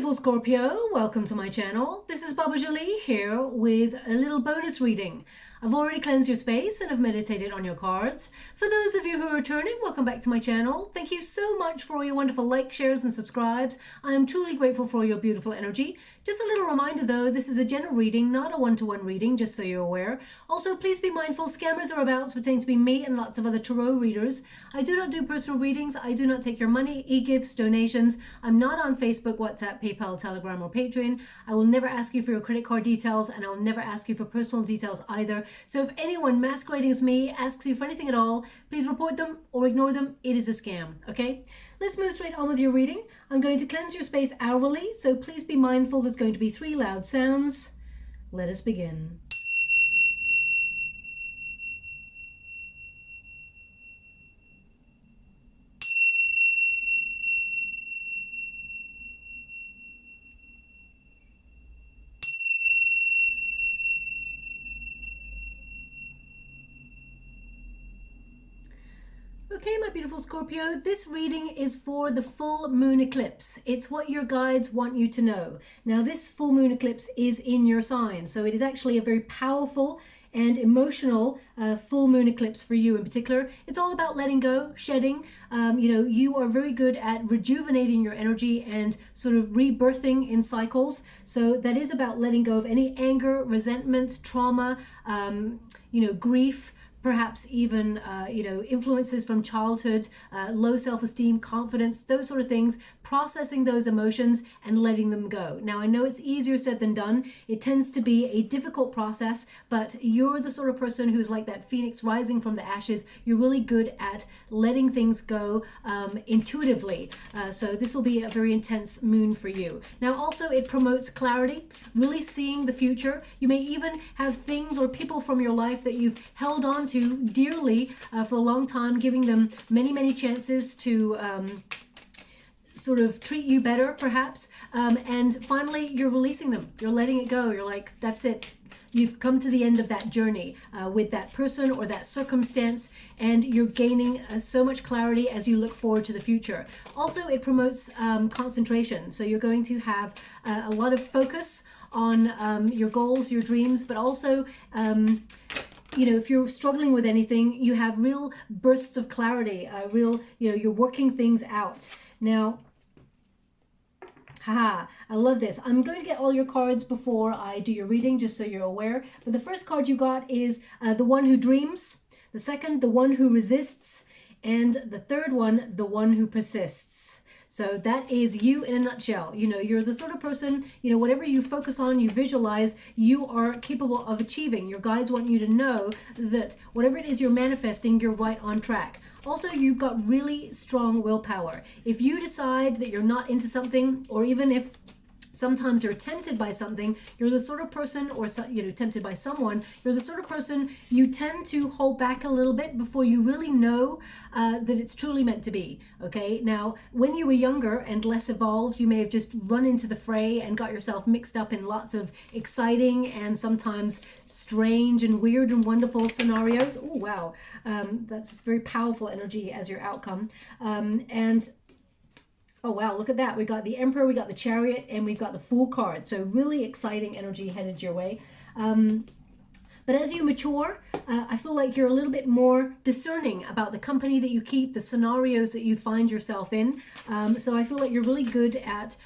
beautiful Scorpio, welcome to my channel. This is Baba Jolie here with a little bonus reading. I've already cleansed your space and have meditated on your cards. For those of you who are returning, welcome back to my channel. Thank you so much for all your wonderful likes, shares and subscribes. I am truly grateful for your beautiful energy. Just a little reminder though, this is a general reading, not a one-to-one reading, just so you're aware. Also, please be mindful, scammers are about to pretend to be me and lots of other tarot readers. I do not do personal readings. I do not take your money, e-gifts, donations. I'm not on Facebook, WhatsApp, PayPal, Telegram or Patreon. I will never ask you for your credit card details and I will never ask you for personal details either. So if anyone masquerading as me asks you for anything at all, please report them or ignore them. It is a scam, okay? Let's move straight on with your reading. I'm going to cleanse your space hourly, so please be mindful there's going to be 3 loud sounds. Let us begin. Okay, my beautiful Scorpio, this reading is for the full moon eclipse. It's what your guides want you to know. Now, this full moon eclipse is in your sign, so it is actually a very powerful and emotional full moon eclipse for you in particular. It's all about letting go, shedding. You are very good at rejuvenating your energy and sort of rebirthing in cycles. So that is about letting go of any anger, resentment, trauma, grief, perhaps even, influences from childhood, low self-esteem, confidence, those sort of things, processing those emotions and letting them go. Now, I know it's easier said than done. It tends to be a difficult process, but you're the sort of person who's like that phoenix rising from the ashes. You're really good at letting things go intuitively. So this will be a very intense moon for you. Now, also it promotes clarity, really seeing the future. You may even have things or people from your life that you've held on to dearly for a long time, giving them many chances to sort of treat you better perhaps, and finally you're releasing them, you're letting it go, you're like, that's it, you've come to the end of that journey with that person or that circumstance, and you're gaining so much clarity as you look forward to the future. Also, it promotes concentration, so you're going to have a lot of focus on your goals, your dreams, but also if you're struggling with anything, you have real bursts of clarity, you're working things out. Now, I love this. I'm going to get all your cards before I do your reading, just so you're aware. But the first card you got is the one who dreams. The second, the one who resists. And the third one, the one who persists. So that is you in a nutshell. You're the sort of person, whatever you focus on, you visualize, you are capable of achieving. Your guides want you to know that whatever it is you're manifesting, you're right on track. Also, you've got really strong willpower. If you decide that you're not into something, or even if sometimes you're tempted by something, you're the sort of person, or tempted by someone, you're the sort of person you tend to hold back a little bit before you really know that it's truly meant to be. Okay, now when you were younger and less evolved, you may have just run into the fray and got yourself mixed up in lots of exciting and sometimes strange and weird and wonderful scenarios. Oh wow, that's very powerful energy as your outcome. Oh wow, look at that. We got the Emperor, we got the Chariot, and we've got the Fool card. So really exciting energy headed your way. But as you mature, I feel like you're a little bit more discerning about the company that you keep, the scenarios that you find yourself in. So I feel like you're really good at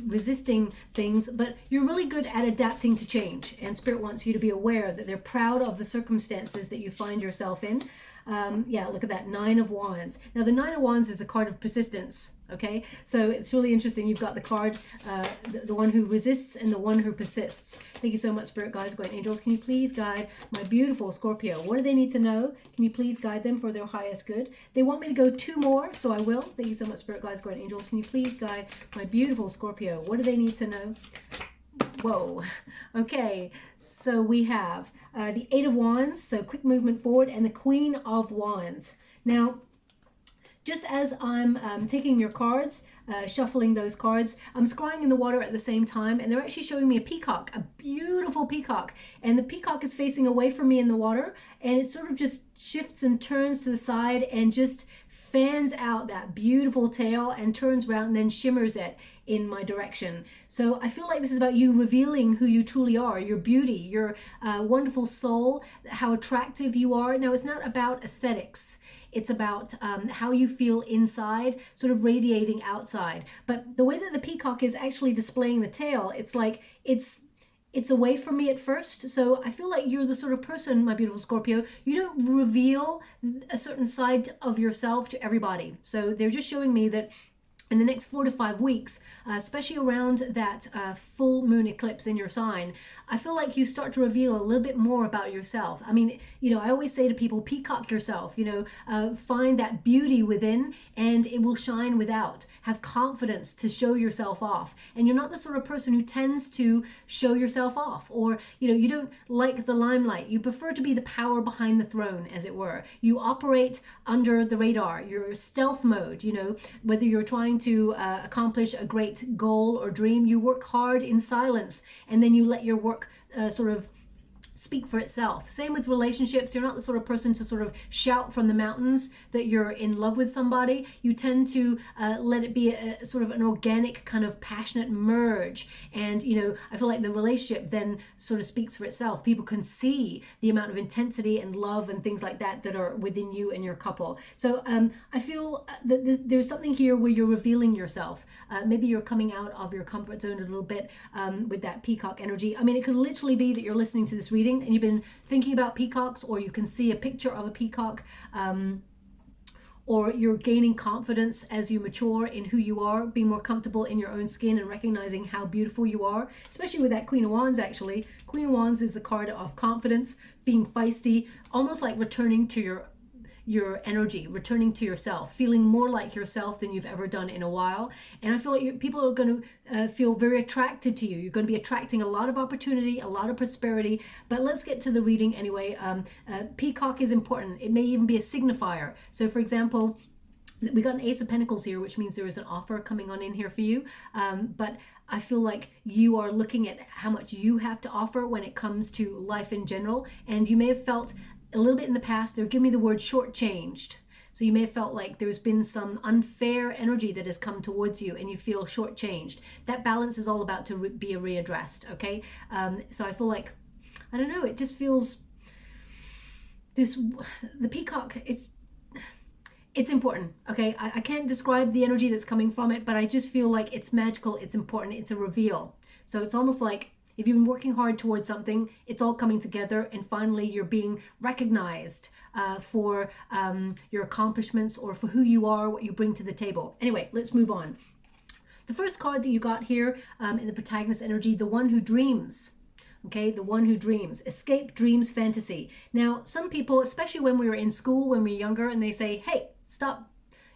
resisting things, but you're really good at adapting to change. And Spirit wants you to be aware that they're proud of the circumstances that you find yourself in. Look at that, 9 of Wands. Now the 9 of Wands is the card of persistence. Okay, so it's really interesting. You've got the card, the one who resists and the one who persists. Thank you so much, Spirit Guides, Guardian Angels. Can you please guide my beautiful Scorpio? What do they need to know? Can you please guide them for their highest good? They want me to go 2 more, so I will. Thank you so much, Spirit Guides, Guardian Angels. Can you please guide my beautiful Scorpio? What do they need to know? Whoa. Okay, so we have the 8 of Wands, so quick movement forward, and the Queen of Wands. Now, just as I'm taking your cards, shuffling those cards, I'm scrying in the water at the same time, and they're actually showing me a peacock, a beautiful beautiful peacock, and the peacock is facing away from me in the water, and it sort of just shifts and turns to the side and just fans out that beautiful tail and turns around and then shimmers it in my direction. So I feel like this is about you revealing who you truly are, your beauty, your wonderful soul, how attractive you are. Now, it's not about aesthetics. It's about how you feel inside, sort of radiating outside. But the way that the peacock is actually displaying the tail, it's like it's away from me at first. So I feel like you're the sort of person, my beautiful Scorpio, you don't reveal a certain side of yourself to everybody. So they're just showing me that in the next 4 to 5 weeks, especially around that full moon eclipse in your sign, I feel like you start to reveal a little bit more about yourself. I mean, you know, I always say to people, peacock yourself, you know, find that beauty within and it will shine without. Have confidence to show yourself off. And you're not the sort of person who tends to show yourself off, or, you know, you don't like the limelight. You prefer to be the power behind the throne, as it were. You operate under the radar. You're stealth mode, you know, whether you're trying to accomplish a great goal or dream, you work hard in silence, and then you let your work sort of speak for itself. Same with relationships. You're not the sort of person to sort of shout from the mountains that you're in love with somebody. You tend to let it be a sort of an organic kind of passionate merge. And, you know, I feel like the relationship then sort of speaks for itself. People can see the amount of intensity and love and things like that that are within you and your couple. So I feel that there's something here where you're revealing yourself. Maybe you're coming out of your comfort zone a little bit with that peacock energy. I mean, it could literally be that you're listening to this reading and you've been thinking about peacocks, or you can see a picture of a peacock, or you're gaining confidence as you mature in who you are, being more comfortable in your own skin and recognizing how beautiful you are, especially with that Queen of Wands. Actually, Queen of Wands is the card of confidence, being feisty, almost like returning to your energy, returning to yourself, feeling more like yourself than you've ever done in a while. And I feel like people are going to feel very attracted to you. You're going to be attracting a lot of opportunity, a lot of prosperity. But let's get to the reading anyway. Peacock is important. It may even be a signifier. So for example, we got an Ace of Pentacles here, which means there is an offer coming on in here for you. But I feel like you are looking at how much you have to offer when it comes to life in general. And you may have felt a little bit in the past, they're giving me the word shortchanged. So you may have felt like there's been some unfair energy that has come towards you and you feel shortchanged. That balance is all about to be readdressed, okay? So I feel like, I don't know, it just feels the peacock, it's important, okay? I can't describe the energy that's coming from it, but I just feel like it's magical, it's important, it's a reveal. So it's almost like if you've been working hard towards something, it's all coming together, and finally you're being recognized for your accomplishments or for who you are, what you bring to the table. Anyway, let's move on. The first card that you got here in the protagonist energy, the one who dreams. Okay, the one who dreams. Escape dreams fantasy. Now, some people, especially when we were in school, when we were younger, and they say, hey, stop,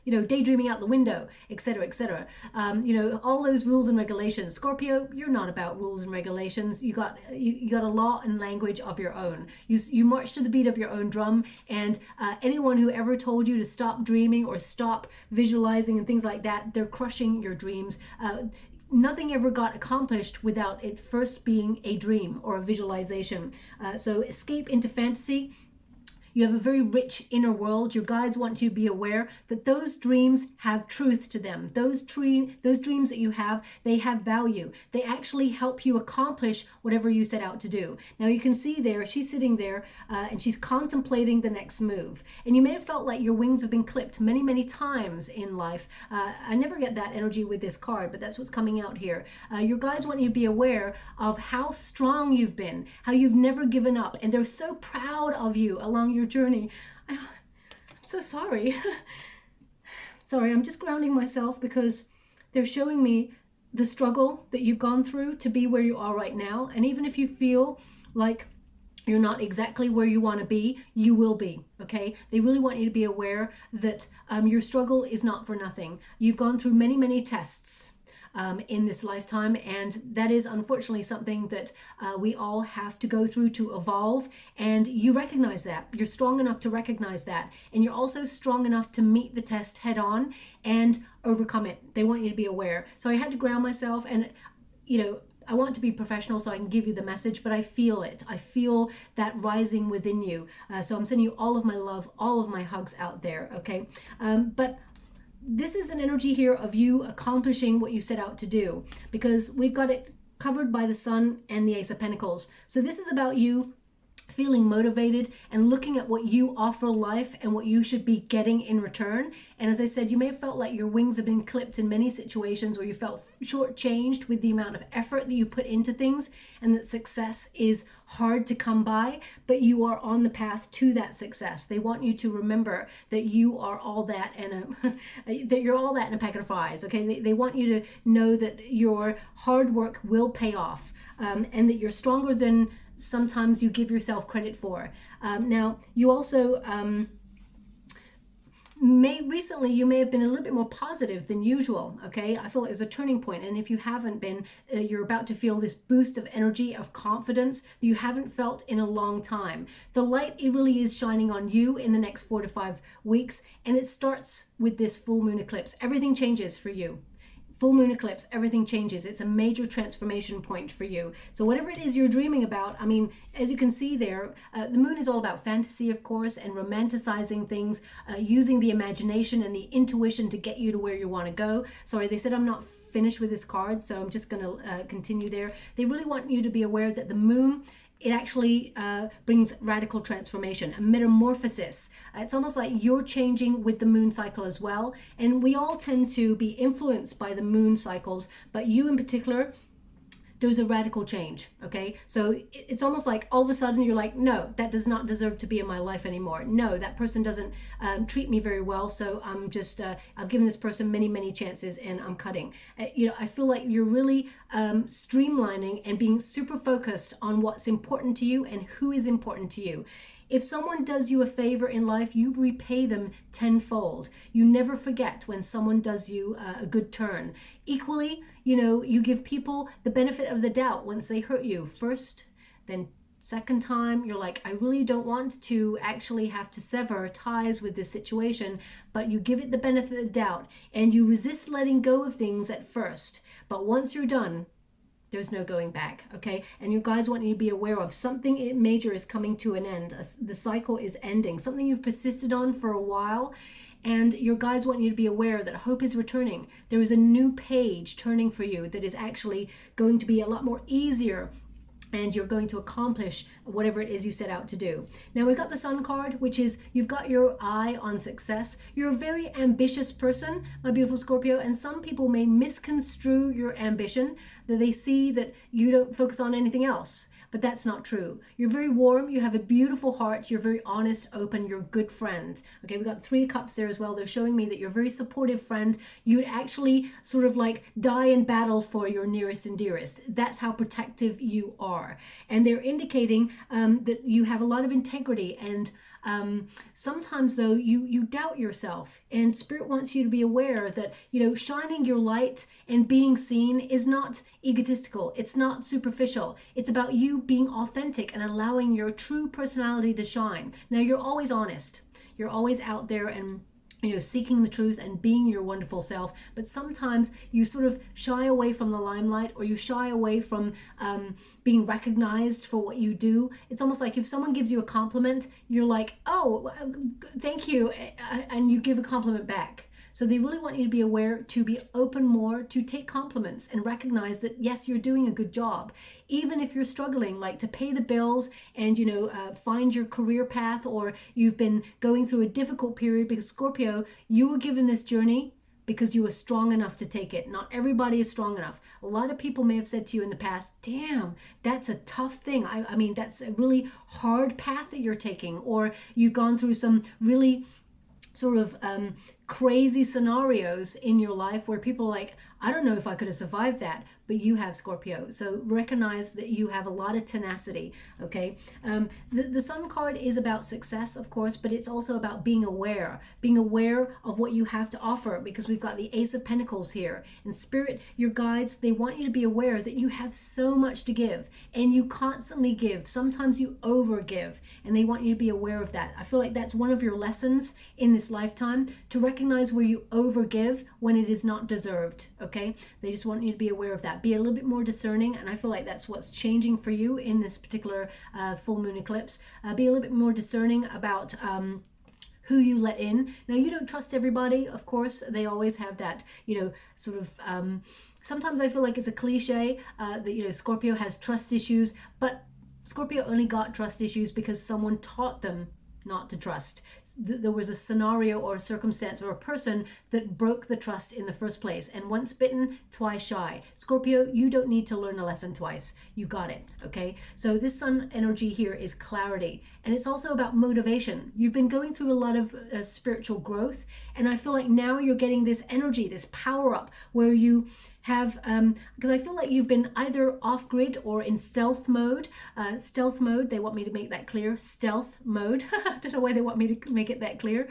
you know, daydreaming out the window, etc., etc. You know, all those rules and regulations. Scorpio, you're not about rules and regulations. You got a law and language of your own. You march to the beat of your own drum, and anyone who ever told you to stop dreaming or stop visualizing and things like that, they're crushing your dreams. Nothing ever got accomplished without it first being a dream or a visualization. So escape into fantasy. You have a very rich inner world. Your guides want you to be aware that those dreams have truth to them. Those dreams that you have, they have value. They actually help you accomplish whatever you set out to do. Now you can see there, she's sitting there and she's contemplating the next move. And you may have felt like your wings have been clipped many, many times in life. I never get that energy with this card, but that's what's coming out here. Your guides want you to be aware of how strong you've been, how you've never given up. And they're so proud of you along your journey. I'm so sorry. Sorry, I'm just grounding myself because they're showing me the struggle that you've gone through to be where you are right now. And even if you feel like you're not exactly where you want to be, you will be, okay? They really want you to be aware that your struggle is not for nothing. You've gone through many, many tests in this lifetime, and that is unfortunately something that we all have to go through to evolve, and you recognize that. You're strong enough to recognize that, and you're also strong enough to meet the test head on and overcome it. They want you to be aware. So I had to ground myself, and you know, I want to be professional so I can give you the message, but I feel it. I feel that rising within you. So I'm sending you all of my love, all of my hugs out there, okay? But this is an energy here of you accomplishing what you set out to do, because we've got it covered by the Sun and the Ace of Pentacles. So this is about you feeling motivated and looking at what you offer life and what you should be getting in return. And as I said, you may have felt like your wings have been clipped in many situations, or you felt shortchanged with the amount of effort that you put into things, and that success is hard to come by, but you are on the path to that success. They want you to remember that you are all that and that you're all that in a packet of fries, okay? They want you to know that your hard work will pay off, and that you're stronger than sometimes you give yourself credit for. Now, you also recently you may have been a little bit more positive than usual, okay? I feel like there's a turning point, and if you haven't been, you're about to feel this boost of energy, of confidence that you haven't felt in a long time. The light, it really is shining on you in the next 4 to 5 weeks, and it starts with this full moon eclipse. Everything changes for you. Full moon eclipse, everything changes. It's a major transformation point for you. So whatever it is you're dreaming about, I mean, as you can see there, the moon is all about fantasy, of course, and romanticizing things, using the imagination and the intuition to get you to where you want to go. Sorry, they said I'm not finished with this card, so I'm just going to continue there. They really want you to be aware that the moon, it actually brings radical transformation, a metamorphosis. It's almost like you're changing with the moon cycle as well. And we all tend to be influenced by the moon cycles, but you in particular, there's a radical change, okay? So it's almost like all of a sudden you're like, no, that does not deserve to be in my life anymore. No, that person doesn't treat me very well, so I'm just, I've given this person many, many chances and I'm cutting. You know, I feel like you're really streamlining and being super focused on what's important to you and who is important to you. If someone does you a favor in life, you repay them tenfold. You never forget when someone does you a good turn. Equally, you know, you give people the benefit of the doubt once they hurt you. First, then second time, you're like, I really don't want to actually have to sever ties with this situation, but you give it the benefit of the doubt and you resist letting go of things at first. But once you're done, there's no going back, okay? And you guys want you to be aware of something major is coming to an end. The cycle is ending. Something you've persisted on for a while, and your guides want you to be aware that hope is returning. There is a new page turning for you that is actually going to be a lot more easier, and you're going to accomplish whatever it is you set out to do. Now we've got the Sun card, which is you've got your eye on success. You're a very ambitious person, my beautiful Scorpio, and some people may misconstrue your ambition, that they see that you don't focus on anything else. But that's not true. You're very warm, you have a beautiful heart, you're very honest, open, you're a good friend. Okay, we've got 3 of Cups there as well. They're showing me that you're a very supportive friend. You'd actually sort of like die in battle for your nearest and dearest. That's how protective you are. And they're indicating that you have a lot of integrity, and sometimes though you doubt yourself, and Spirit wants you to be aware that, you know, shining your light and being seen is not egotistical. It's not superficial. It's about you being authentic and allowing your true personality to shine. Now, you're always honest. You're always out there and, you know, seeking the truth and being your wonderful self, but sometimes you sort of shy away from the limelight, or you shy away from being recognized for what you do. It's almost like if someone gives you a compliment, you're like, oh, thank you, and you give a compliment back. So they really want you to be aware, to be open more, to take compliments and recognize that, yes, you're doing a good job. Even if you're struggling, like to pay the bills and, you know, find your career path, or you've been going through a difficult period, because Scorpio, you were given this journey because you were strong enough to take it. Not everybody is strong enough. A lot of people may have said to you in the past, damn, that's a tough thing. I mean, that's a really hard path that you're taking, or you've gone through some really sort of crazy scenarios in your life where people are like, I don't know if I could have survived that, but you have, Scorpio. So recognize that you have a lot of tenacity, okay? The Sun card is about success, of course, but it's also about being aware of what you have to offer, because we've got the Ace of Pentacles here. And Spirit, your guides, they want you to be aware that you have so much to give, and you constantly give. Sometimes you overgive, and they want you to be aware of that. I feel like that's one of your lessons in this lifetime, to recognize recognize where you overgive when it is not deserved, okay? They just want you to be aware of that. Be a little bit more discerning, and I feel like that's what's changing for you in this particular full moon eclipse. Be a little bit more discerning about who you let in. Now, you don't trust everybody, of course. They always have that, you know, sort of, sometimes I feel like it's a cliche that, you know, Scorpio has trust issues, but Scorpio only got trust issues because someone taught them not to trust. There was a scenario or a circumstance or a person that broke the trust in the first place. And once bitten, twice shy. Scorpio, you don't need to learn a lesson twice. You got it, okay? So this sun energy here is clarity. And it's also about motivation. You've been going through a lot of spiritual growth. And I feel like now you're getting this energy, this power up where you have, because I feel like you've been either off grid or in stealth mode. They want me to make that clear. Stealth mode. I don't know why they want me to make it that clear.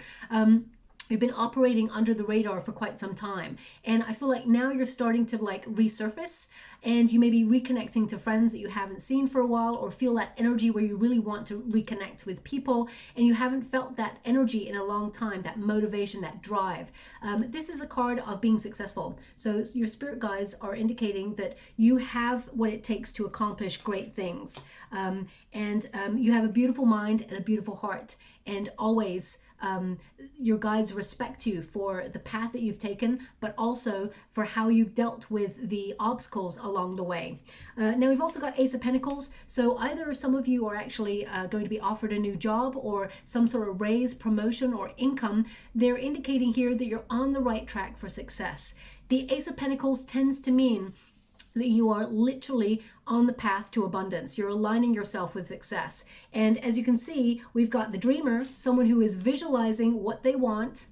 You've been operating under the radar for quite some time. And I feel like now you're starting to like resurface, and you may be reconnecting to friends that you haven't seen for a while, or feel that energy where you really want to reconnect with people and you haven't felt that energy in a long time, that motivation, that drive. This is a card of being successful. So your spirit guides are indicating that you have what it takes to accomplish great things. You have a beautiful mind and a beautiful heart, and always your guides respect you for the path that you've taken, but also for how you've dealt with the obstacles along the way. Now we've also got Ace of Pentacles. So either some of you are actually going to be offered a new job or some sort of raise, promotion, or income. They're indicating here that you're on the right track for success. The Ace of Pentacles tends to mean that you are literally on the path to abundance. You're aligning yourself with success. And as you can see, we've got the dreamer, someone who is visualizing what they want,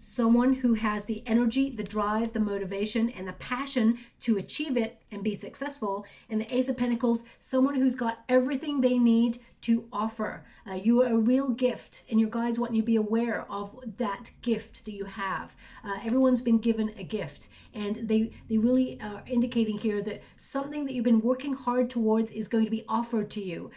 someone who has the energy, the drive, the motivation, and the passion to achieve it and be successful. And the Ace of Pentacles, someone who's got everything they need to offer. You are a real gift, and your guides want you to be aware of that gift that you have. Everyone's been given a gift, and they really are indicating here that something that you've been working hard towards is going to be offered to you.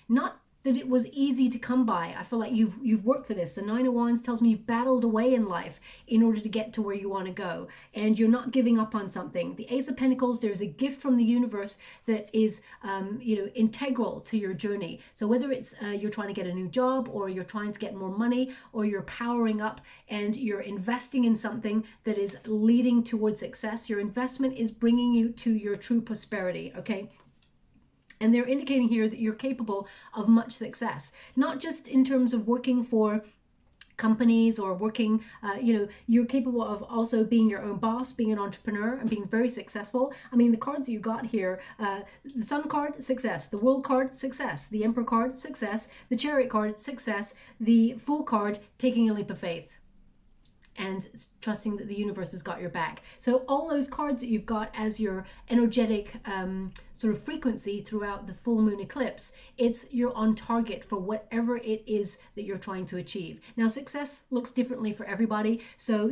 Not that it was easy to come by. I feel like you've worked for this. The Nine of Wands tells me you've battled away in life in order to get to where you want to go, and you're not giving up on something. The Ace of Pentacles, there's a gift from the universe that is integral to your journey. So whether it's you're trying to get a new job, or you're trying to get more money, or you're powering up and you're investing in something that is leading towards success, your investment is bringing you to your true prosperity, okay? And they're indicating here that you're capable of much success, not just in terms of working for companies or working, you're capable of also being your own boss, being an entrepreneur, and being very successful. I mean, the cards you got here, the Sun card, success. The World card, success. The Emperor card, success. The Chariot card, success. The Fool card, taking a leap of faith and trusting that the universe has got your back. So all those cards that you've got as your energetic sort of frequency throughout the full moon eclipse, you're on target for whatever it is that you're trying to achieve. Now, success looks differently for everybody. So,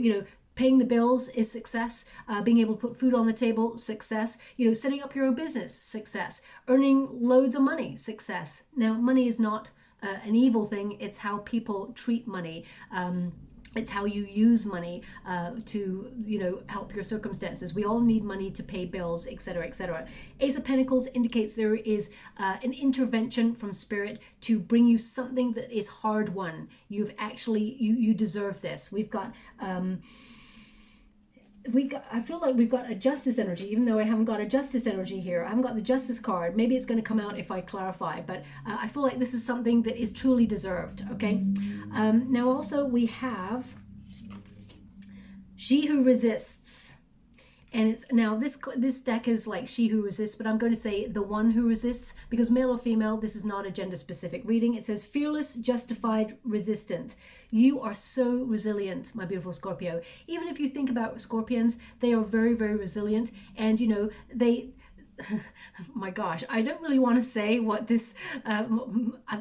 paying the bills is success. Being able to put food on the table, success. Setting up your own business, success. Earning loads of money, success. Now, money is not an evil thing. It's how people treat money. It's how you use money to, help your circumstances. We all need money to pay bills, etc., etc. Ace of Pentacles indicates there is an intervention from Spirit to bring you something that is hard won. You deserve this. I feel like we've got a Justice energy, even though I haven't got a Justice energy here. I haven't got the Justice card. Maybe it's going to come out if I clarify, but I feel like this is something that is truly deserved, okay? Now also we have She Who Resists. And it's now this deck is like She Who Resists, but I'm going to say the One Who Resists, because male or female, this is not a gender specific reading. It says fearless, justified, resistant. You are so resilient, my beautiful Scorpio. Even if you think about Scorpions, they are very, very resilient. And they my gosh, I don't really want to say what this I've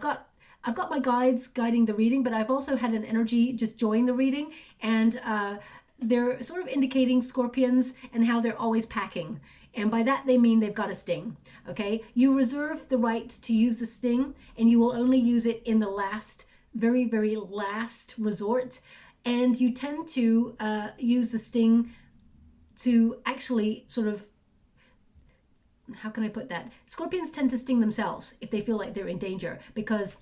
got my guides guiding the reading, but I've also had an energy just join the reading, and they're sort of indicating Scorpions and how they're always packing. And by that, they mean they've got a sting, okay? You reserve the right to use the sting, and you will only use it in the very, very last resort. and you tend to use the sting to actually sort of, how can I put that? Scorpions tend to sting themselves if they feel like they're in danger, because,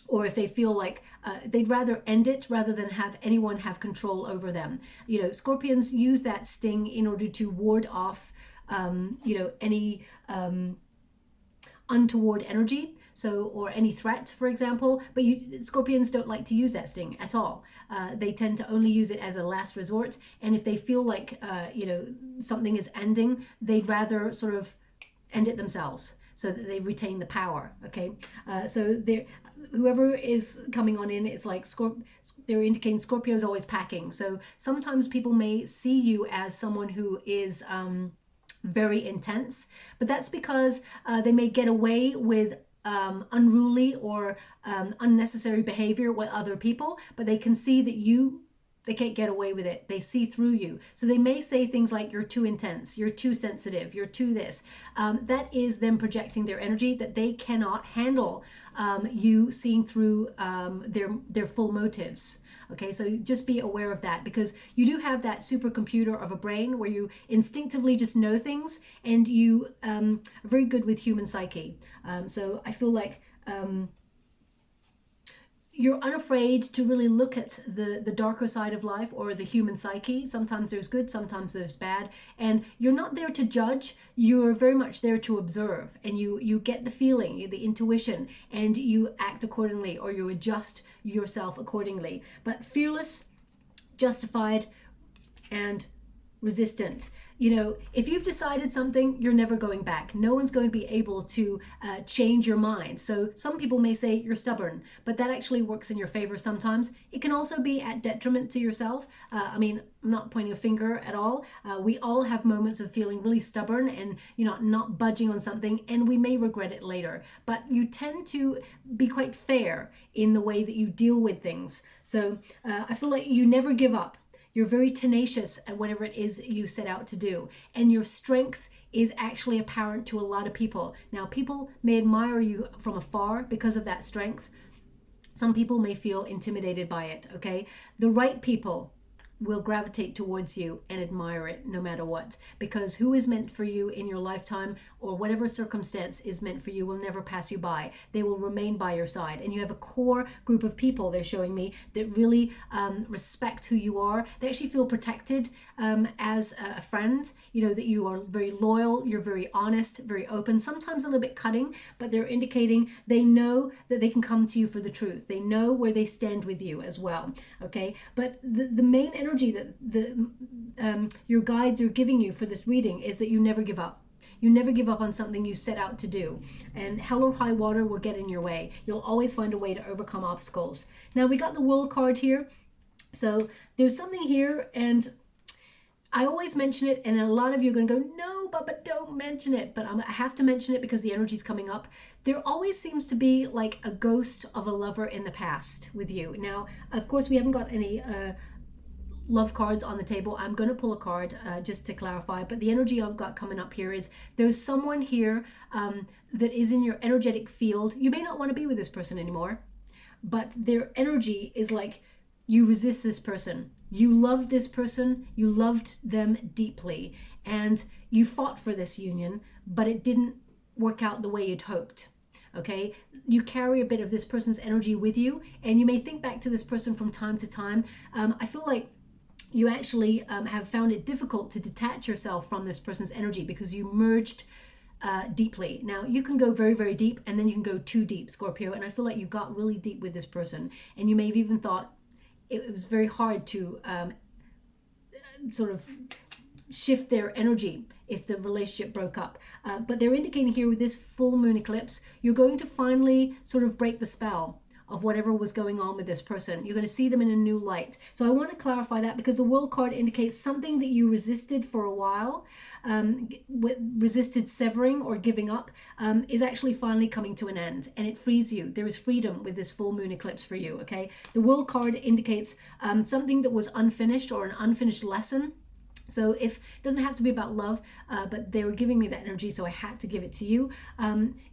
or if they feel like they'd rather end it rather than have anyone have control over them. You know, Scorpions use that sting in order to ward off, you know, any untoward energy. So, or any threat, for example, but Scorpions don't like to use that sting at all. They tend to only use it as a last resort. And if they feel like, you know, something is ending, they'd rather sort of end it themselves so that they retain the power. Okay. So whoever is coming on in, it's like they're indicating Scorpio is always packing. So sometimes people may see you as someone who is very intense, but that's because they may get away with unruly or unnecessary behavior with other people, but they can see that they can't get away with it. They see through you. So they may say things like, you're too intense, you're too sensitive, you're too this. That is them projecting their energy, that they cannot handle you seeing through their full motives. Okay, so just be aware of that, because you do have that supercomputer of a brain where you instinctively just know things, and you are very good with human psyche. So I feel like you're unafraid to really look at the darker side of life, or the human psyche. Sometimes there's good, sometimes there's bad, and you're not there to judge. You're very much there to observe, and you get the feeling, the intuition, and you act accordingly, or you adjust yourself accordingly. But fearless, justified, and resistant. You know, if you've decided something, you're never going back. No one's going to be able to change your mind. So some people may say you're stubborn, but that actually works in your favor sometimes. It can also be at detriment to yourself. I mean, I'm not pointing a finger at all. We all have moments of feeling really stubborn and, you know, not budging on something, and we may regret it later. But you tend to be quite fair in the way that you deal with things. So I feel like you never give up. You're very tenacious at whatever it is you set out to do. And your strength is actually apparent to a lot of people. Now, people may admire you from afar because of that strength. Some people may feel intimidated by it, okay? The right people will gravitate towards you and admire it no matter what, because who is meant for you in your lifetime, or whatever circumstance is meant for you, will never pass you by. They will remain by your side. And you have a core group of people, they're showing me, that really respect who you are. They actually feel protected as a friend, you know, that you are very loyal, you're very honest, very open, sometimes a little bit cutting, but they're indicating they know that they can come to you for the truth. They know where they stand with you as well, okay? But the main energy that your guides are giving you for this reading is that you never give up. You never give up on something you set out to do, and hell or high water will get in your way. You'll always find a way to overcome obstacles. Now, we got the World card here, so there's something here, and I always mention it, and a lot of you are going to go, no, but don't mention it. But I have to mention it because the energy's coming up. There always seems to be like a ghost of a lover in the past with you. Now, of course, we haven't got any love cards on the table. I'm going to pull a card just to clarify, but the energy I've got coming up here is there's someone here that is in your energetic field. You may not want to be with this person anymore, but their energy is like you resist this person. You love this person, you loved them deeply, and you fought for this union, but it didn't work out the way you'd hoped. Okay, you carry a bit of this person's energy with you, and you may think back to this person from time to time. I feel like you actually have found it difficult to detach yourself from this person's energy because you merged deeply. Now, you can go very, very deep, and then you can go too deep, Scorpio, and I feel like you got really deep with this person, and you may have even thought it was very hard to sort of shift their energy if the relationship broke up. But they're indicating here with this full moon eclipse, you're going to finally sort of break the spell of whatever was going on with this person. You're going to see them in a new light. So I want to clarify that because the World card indicates something that you resisted for a while, resisted severing or giving up, is actually finally coming to an end, and it frees you. There is freedom with this full moon eclipse for you, okay? The World card indicates something that was unfinished or an unfinished lesson. So if it doesn't have to be about love, but they were giving me that energy, so I had to give it to you.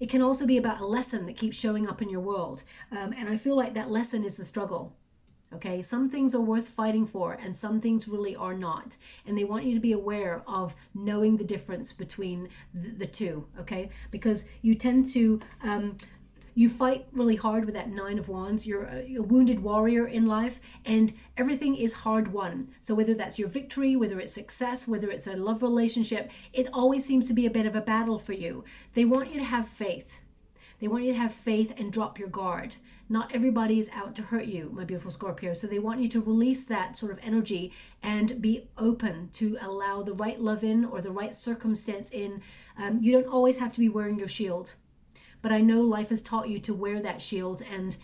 It can also be about a lesson that keeps showing up in your world. And I feel like that lesson is the struggle. Okay, some things are worth fighting for and some things really are not. And they want you to be aware of knowing the difference between the two, okay? Because you tend to, you fight really hard with that Nine of Wands. You're a wounded warrior in life and everything is hard won. So whether that's your victory, whether it's success, whether it's a love relationship, it always seems to be a bit of a battle for you. They want you to have faith. They want you to have faith and drop your guard. Not everybody is out to hurt you, my beautiful Scorpio. So they want you to release that sort of energy and be open to allow the right love in or the right circumstance in. You don't always have to be wearing your shield. But I know life has taught you to wear that shield and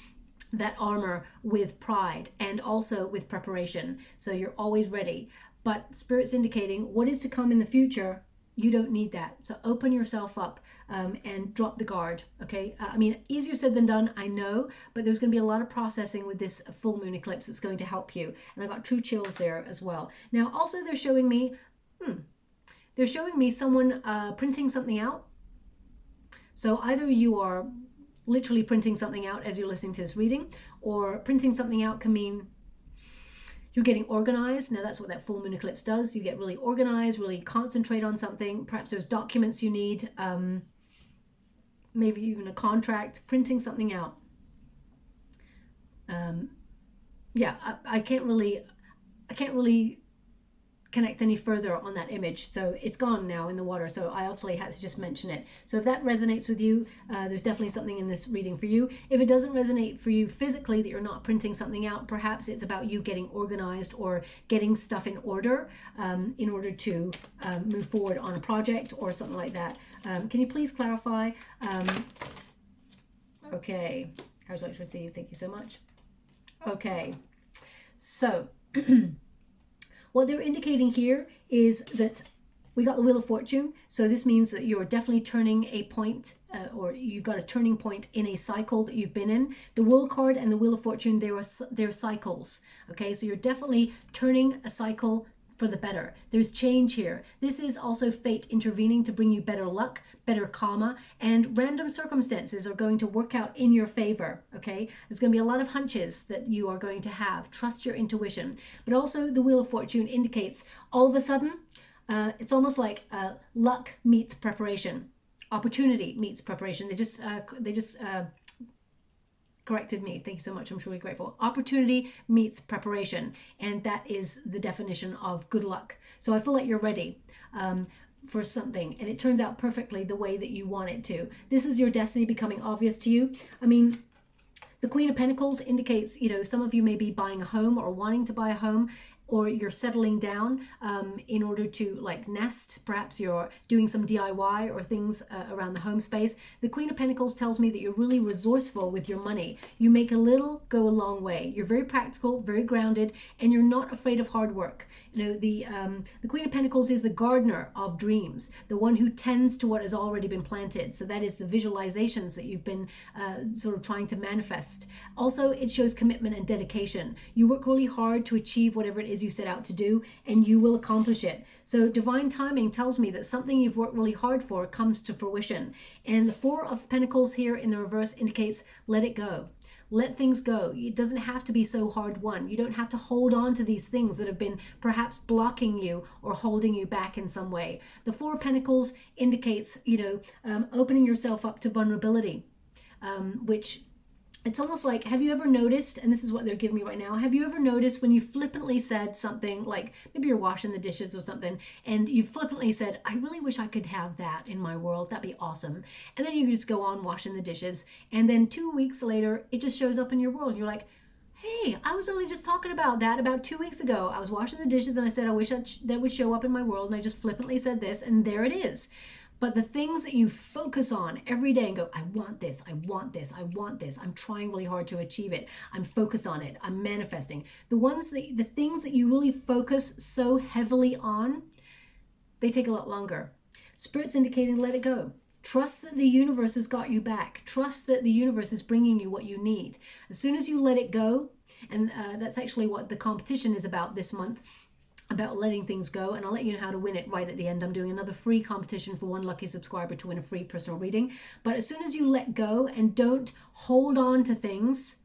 that armor with pride and also with preparation. So you're always ready. But Spirit's indicating what is to come in the future, you don't need that. So open yourself up and drop the guard, okay? I mean, easier said than done, I know, but there's going to be a lot of processing with this full moon eclipse that's going to help you. And I got true chills there as well. Now, also they're showing me, someone printing something out. So either you are literally printing something out as you're listening to this reading, or printing something out can mean you're getting organized. Now that's what that full moon eclipse does. You get really organized, really concentrate on something. Perhaps there's documents you need, maybe even a contract, printing something out. Yeah, I can't really connect any further on that image. So it's gone now in the water. So I obviously had to just mention it. So if that resonates with you, there's definitely something in this reading for you. If it doesn't resonate for you physically, that you're not printing something out, perhaps it's about you getting organized or getting stuff in order to move forward on a project or something like that. Can you please clarify? Okay. How's much received? Thank you so much. Okay. So what they're indicating here is that we got the Wheel of Fortune. So this means that you're definitely turning a point or you've got a turning point in a cycle that you've been in. The World card and the Wheel of Fortune, they're cycles. Okay, so you're definitely turning a cycle for the better. There's change here. This is also fate intervening to bring you better luck, better karma, and random circumstances are going to work out in your favor, okay? There's going to be a lot of hunches that you are going to have. Trust your intuition. But also the Wheel of Fortune indicates all of a sudden, it's almost like luck meets preparation. Opportunity meets preparation. They just corrected me. Thank you so much. I'm truly grateful. Opportunity meets preparation. And that is the definition of good luck. So I feel like you're ready for something. And it turns out perfectly the way that you want it to. This is your destiny becoming obvious to you. I mean, the Queen of Pentacles indicates, you know, some of you may be buying a home or wanting to buy a home, or you're settling down in order to like nest. Perhaps you're doing some DIY or things around the home space. The Queen of Pentacles tells me that you're really resourceful with your money. You make a little go a long way. You're very practical, very grounded, and you're not afraid of hard work. You know, the Queen of Pentacles is the gardener of dreams, the one who tends to what has already been planted. So that is the visualizations that you've been sort of trying to manifest. Also, it shows commitment and dedication. You work really hard to achieve whatever it is you set out to do, and you will accomplish it. So divine timing tells me that something you've worked really hard for comes to fruition. And the Four of Pentacles here in the reverse indicates let it go. Let things go. It doesn't have to be so hard won. You don't have to hold on to these things that have been perhaps blocking you or holding you back in some way. The Four of Pentacles indicates, you know, opening yourself up to vulnerability, which it's almost like, have you ever noticed, and this is what they're giving me right now, have you ever noticed when you flippantly said something like, maybe you're washing the dishes or something, and you flippantly said, I really wish I could have that in my world, that'd be awesome. And then you just go on washing the dishes, and then 2 weeks later, it just shows up in your world. You're like, hey, I was only just talking about that about 2 weeks ago. I was washing the dishes and I said, I wish that would show up in my world, and I just flippantly said this, and there it is. But the things that you focus on every day and go, I want this, I want this, I want this. I'm trying really hard to achieve it. I'm focused on it. I'm manifesting. The things that you really focus so heavily on, they take a lot longer. Spirit's indicating let it go. Trust that the universe has got you back. Trust that the universe is bringing you what you need. As soon as you let it go, and that's actually what the competition is about this month, about letting things go, and I'll let you know how to win it right at the end. I'm doing another free competition for one lucky subscriber to win a free personal reading. But as soon as you let go and don't hold on to things,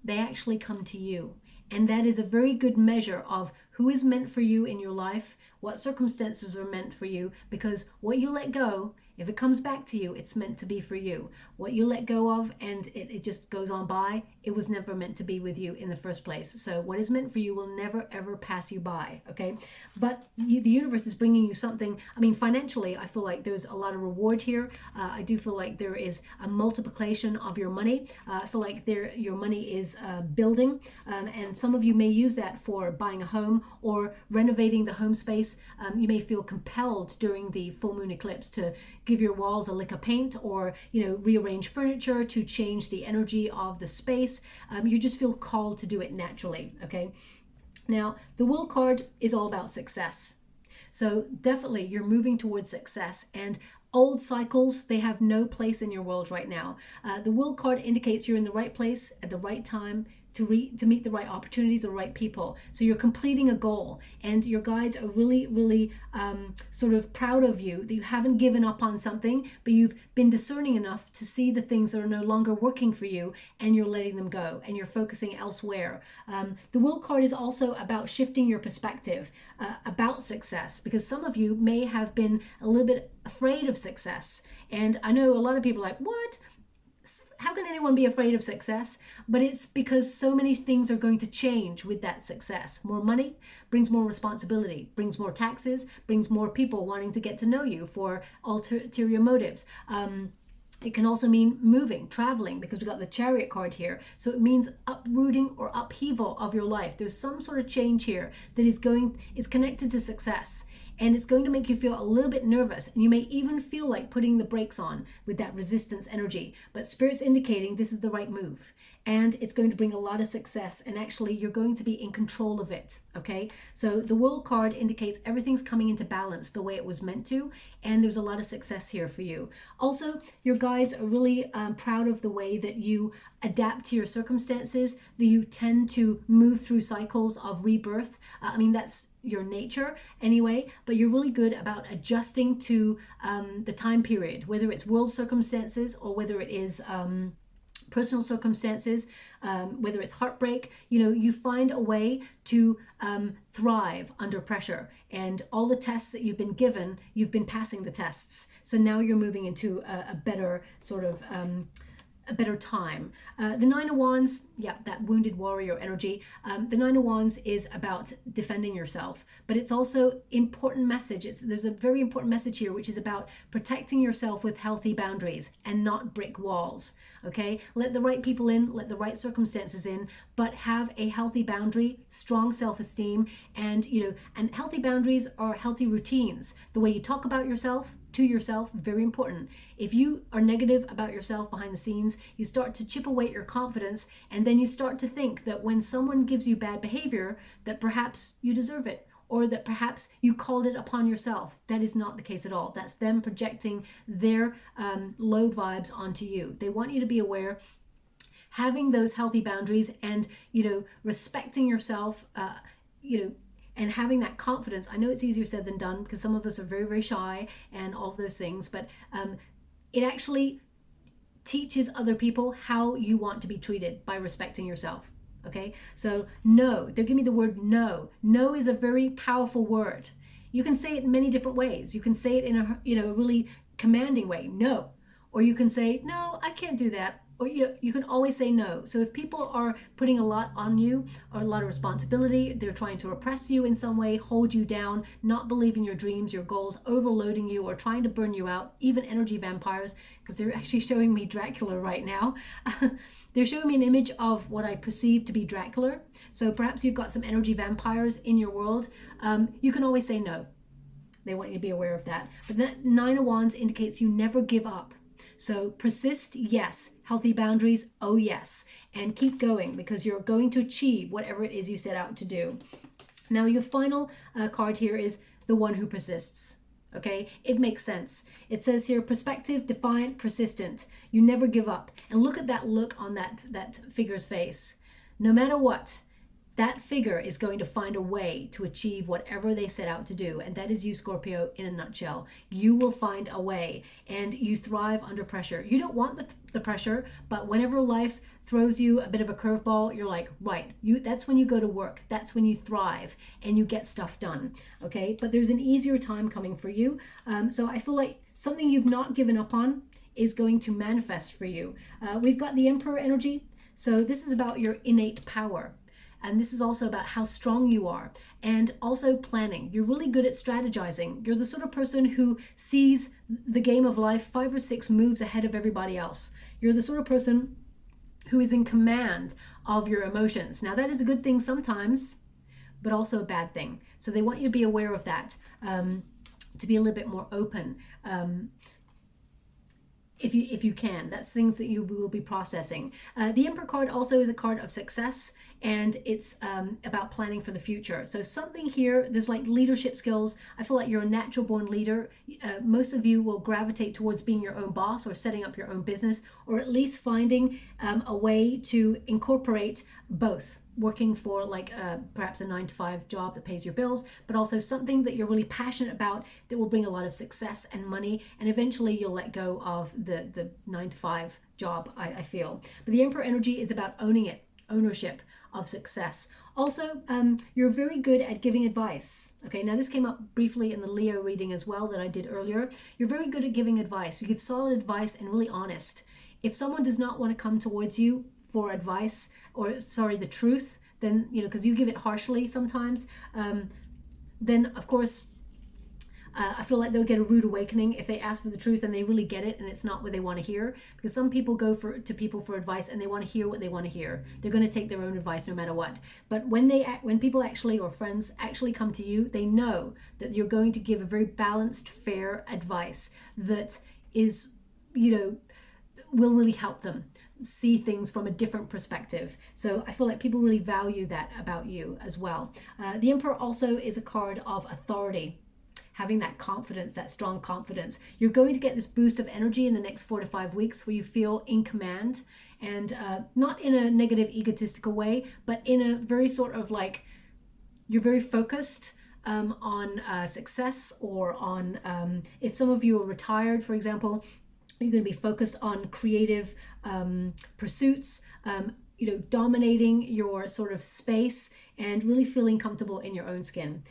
they actually come to you. And that is a very good measure of who is meant for you in your life, what circumstances are meant for you, because what you let go, if it comes back to you, it's meant to be for you. What you let go of and it just goes on by, it was never meant to be with you in the first place. So what is meant for you will never, ever pass you by, okay? But the universe is bringing you something. I mean, financially, I feel like there's a lot of reward here. I do feel like there is a multiplication of your money. I feel like your money is building, and some of you may use that for buying a home or renovating the home space. You may feel compelled during the full moon eclipse to give your walls a lick of paint, or rearrange furniture to change the energy of the space. You just feel called to do it naturally, okay? Now, the World card is all about success. So definitely you're moving towards success, and old cycles, they have no place in your world right now. The World card indicates you're in the right place at the right time to meet the right opportunities or right people. So you're completing a goal, and your guides are really, really sort of proud of you that you haven't given up on something, but you've been discerning enough to see the things that are no longer working for you, and you're letting them go, and you're focusing elsewhere. The World card is also about shifting your perspective about success, because some of you may have been a little bit afraid of success. And I know a lot of people are like, what? How can anyone be afraid of success? But it's because so many things are going to change with that success. More money brings more responsibility, brings more taxes, brings more people wanting to get to know you for ulterior motives. It can also mean moving, traveling, because we got the Chariot card here. So it means uprooting or upheaval of your life. There's some sort of change here that is connected to success. And it's going to make you feel a little bit nervous. And you may even feel like putting the brakes on with that resistance energy. But Spirit's indicating this is the right move. And it's going to bring a lot of success. And actually, you're going to be in control of it. Okay? So the World card indicates everything's coming into balance the way it was meant to. And there's a lot of success here for you. Also, your guides are really proud of the way that you adapt to your circumstances, that you tend to move through cycles of rebirth. I mean, that's your nature anyway, but you're really good about adjusting to the time period, whether it's world circumstances or whether it is personal circumstances, whether it's heartbreak. You find a way to thrive under pressure, and all the tests that you've been given, you've been passing the tests. So now you're moving into a better sort of a better time. The Nine of Wands, yeah, that wounded warrior energy. The Nine of Wands is about defending yourself, but it's also important message. There's a very important message here, which is about protecting yourself with healthy boundaries and not brick walls. Okay, let the right people in, let the right circumstances in, but have a healthy boundary, strong self-esteem, and and healthy boundaries are healthy routines. The way you talk about yourself, to yourself, very important. If you are negative about yourself behind the scenes, you start to chip away at your confidence, and then you start to think that when someone gives you bad behavior, that perhaps you deserve it, or that perhaps you called it upon yourself. That is not the case at all. That's them projecting their low vibes onto you. They want you to be aware, having those healthy boundaries, and respecting yourself, and having that confidence. I know it's easier said than done, because some of us are very, very shy and all of those things, but it actually teaches other people how you want to be treated by respecting yourself. Okay, so no, they're giving me the word no. No is a very powerful word. You can say it in many different ways. You can say it in a really commanding way, no. Or you can say, no, I can't do that. Or you can always say no. So if people are putting a lot on you, or a lot of responsibility, they're trying to oppress you in some way, hold you down, not believe in your dreams, your goals, overloading you, or trying to burn you out, even energy vampires, because they're actually showing me Dracula right now. They're showing me an image of what I perceive to be Dracula. So perhaps you've got some energy vampires in your world. You can always say no. They want you to be aware of that. But that Nine of Wands indicates you never give up. So persist, yes. Healthy boundaries, oh yes. And keep going, because you're going to achieve whatever it is you set out to do. Now your final card here is the one who persists. Okay, it makes sense. It says here, perspective, defiant, persistent. You never give up. And look at that look on that figure's face. No matter what, that figure is going to find a way to achieve whatever they set out to do. And that is you, Scorpio, in a nutshell. You will find a way, and you thrive under pressure. You don't want the pressure, but whenever life throws you a bit of a curveball, you're like, right, that's when you go to work, that's when you thrive and you get stuff done. Okay, but there's an easier time coming for you. So I feel like something you've not given up on is going to manifest for you. We've got the Emperor energy. So this is about your innate power. And this is also about how strong you are, and also planning. You're really good at strategizing. You're the sort of person who sees the game of life 5 or 6 moves ahead of everybody else. You're the sort of person who is in command of your emotions. Now that is a good thing sometimes, but also a bad thing. So they want you to be aware of that, to be a little bit more open. If you can, that's things that you will be processing. The Emperor card also is a card of success, and it's about planning for the future. So something here, there's like leadership skills. I feel like you're a natural born leader. Most of you will gravitate towards being your own boss or setting up your own business, or at least finding a way to incorporate both. Working for like perhaps a 9-to-5 job that pays your bills, but also something that you're really passionate about that will bring a lot of success and money, and eventually you'll let go of the 9-to-5 job, I feel. But the Emperor energy is about owning it, ownership of success. Also, you're very good at giving advice. Okay, now this came up briefly in the Leo reading as well that I did earlier. You're very good at giving advice. You give solid advice and really honest. If someone does not want to come towards you for advice, or sorry, the truth, then, you know, because you give it harshly sometimes, then of course I feel like they'll get a rude awakening if they ask for the truth and they really get it and it's not what they want to hear. Because some people go to people for advice and they want to hear what they want to hear. They're going to take their own advice no matter what. But when people actually, or friends actually come to you, they know that you're going to give a very balanced, fair advice that is, you know, will really help them see things from a different perspective. So I feel like people really value that about you as well. The Emperor also is a card of authority, having that confidence, that strong confidence. You're going to get this boost of energy in the next 4 to 5 weeks where you feel in command, and not in a negative egotistical way, but in a very sort of like, you're very focused on success, or on, if some of you are retired, for example, you're going to be focused on creative pursuits, you know, dominating your sort of space and really feeling comfortable in your own skin.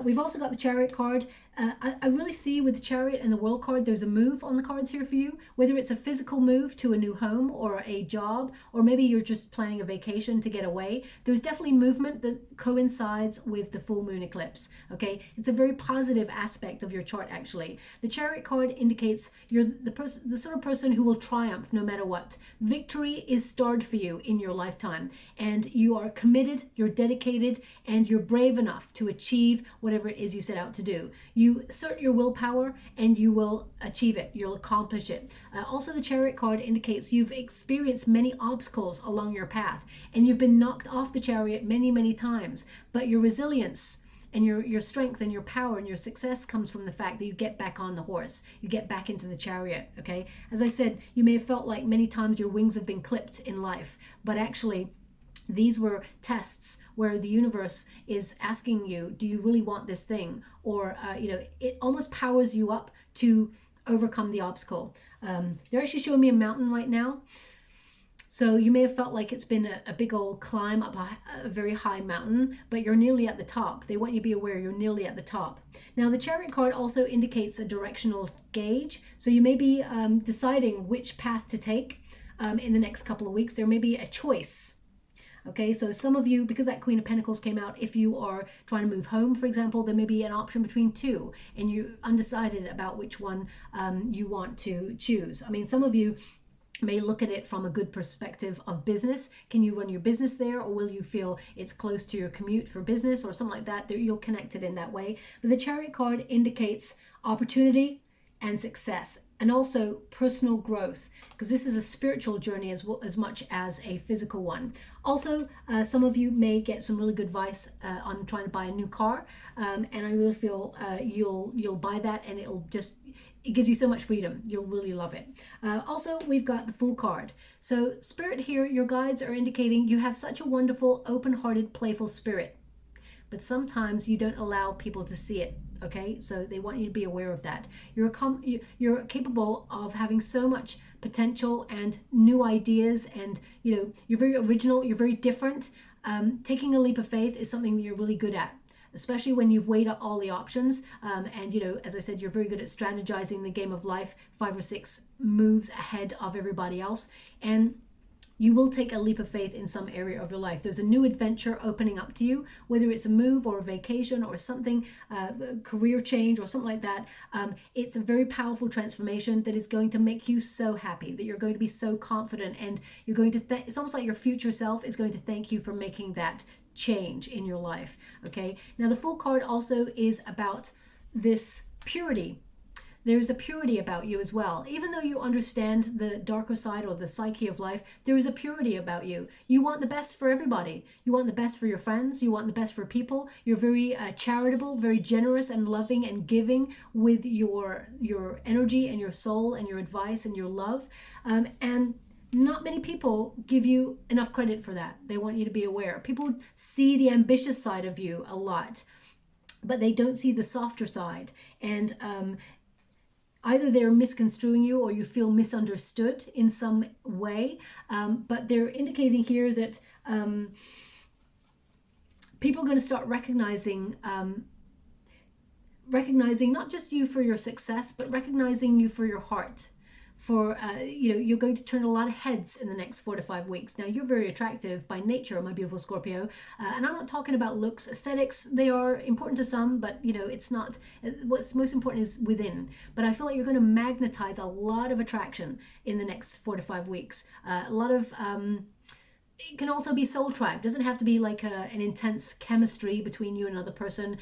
We've also got the Chariot card. I really see with the Chariot and the World card, there's a move on the cards here for you, whether it's a physical move to a new home or a job, or maybe you're just planning a vacation to get away. There's definitely movement that coincides with the full moon eclipse. Okay, it's a very positive aspect of your chart actually. The Chariot card indicates you're the sort of person who will triumph no matter what. Victory is starred for you in your lifetime, and you are committed, you're dedicated, and you're brave enough to achieve whatever it is you set out to do. You assert your willpower and you will achieve it. You'll accomplish it. Also, the Chariot card indicates you've experienced many obstacles along your path and you've been knocked off the chariot many, many times. But your resilience and your strength and your power and your success comes from the fact that you get back on the horse. You get back into the chariot, okay? As I said, you may have felt like many times your wings have been clipped in life, but actually these were tests where the universe is asking you, do you really want this thing? Or, you know, it almost powers you up to overcome the obstacle. They're actually showing me a mountain right now. So you may have felt like it's been a big old climb up a very high mountain, but you're nearly at the top. They want you to be aware you're nearly at the top. Now, the Chariot card also indicates a directional gauge. So you may be deciding which path to take in the next couple of weeks. There may be a choice. Okay, so some of you, because that Queen of Pentacles came out, if you are trying to move home, for example, there may be an option between two and you're undecided about which one you want to choose. I mean, some of you may look at it from a good perspective of business. Can you run your business there, or will you feel it's close to your commute for business or something like that? You'll connect it in that way. But the Chariot card indicates opportunity and success, and also personal growth, because this is a spiritual journey as much as a physical one. Also, some of you may get some really good advice on trying to buy a new car, and I really feel you'll buy that, and it gives you so much freedom. You'll really love it. Also, we've got the Fool card. So Spirit here, your guides are indicating you have such a wonderful, open-hearted, playful spirit, but sometimes you don't allow people to see it. Okay, so they want you to be aware of that. You're capable of having so much potential and new ideas, and you know, you're very original, you're very different. Taking a leap of faith is something that you're really good at, especially when you've weighed up all the options. And you know, as I said, you're very good at strategizing the game of life 5 or 6 moves ahead of everybody else. And you will take a leap of faith in some area of your life. There's a new adventure opening up to you, whether it's a move or a vacation or something, career change or something like that. It's a very powerful transformation that is going to make you so happy, that you're going to be so confident, and you're going to, it's almost like your future self is going to thank you for making that change in your life. Okay, now the Fool card also is about this purity. There's a purity about you as well. Even though you understand the darker side or the psyche of life, there is a purity about you. You want the best for everybody. You want the best for your friends. You want the best for people. You're very charitable, very generous and loving and giving with your energy and your soul and your advice and your love. And not many people give you enough credit for that. They want you to be aware. People see the ambitious side of you a lot, but they don't see the softer side. And either they're misconstruing you or you feel misunderstood in some way. But they're indicating here that people are going to start recognizing not just you for your success, but recognizing you for your heart. For, you know, you're going to turn a lot of heads in the next 4 to 5 weeks. Now, you're very attractive by nature, my beautiful Scorpio. And I'm not talking about looks. Aesthetics, they are important to some, but, you know, it's not, what's most important is within. But I feel like you're going to magnetize a lot of attraction in the next 4 to 5 weeks. A lot of, it can also be soul tribe. It doesn't have to be like an intense chemistry between you and another person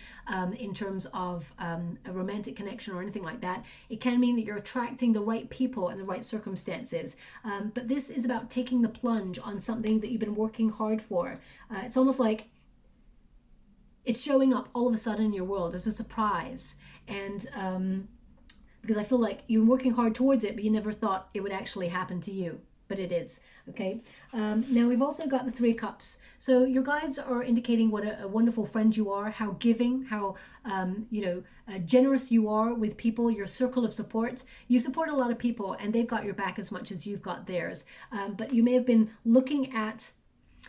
in terms of a romantic connection or anything like that. It can mean that you're attracting the right people and the right circumstances. But this is about taking the plunge on something that you've been working hard for. It's almost like it's showing up all of a sudden in your world as a surprise. And because I feel like you're working hard towards it, but you never thought it would actually happen to you. But it is, okay? Now we've also got the 3 cups. So your guides are indicating what a wonderful friend you are, how giving, how you know, generous you are with people, your circle of support. You support a lot of people and they've got your back as much as you've got theirs. But you may have been looking at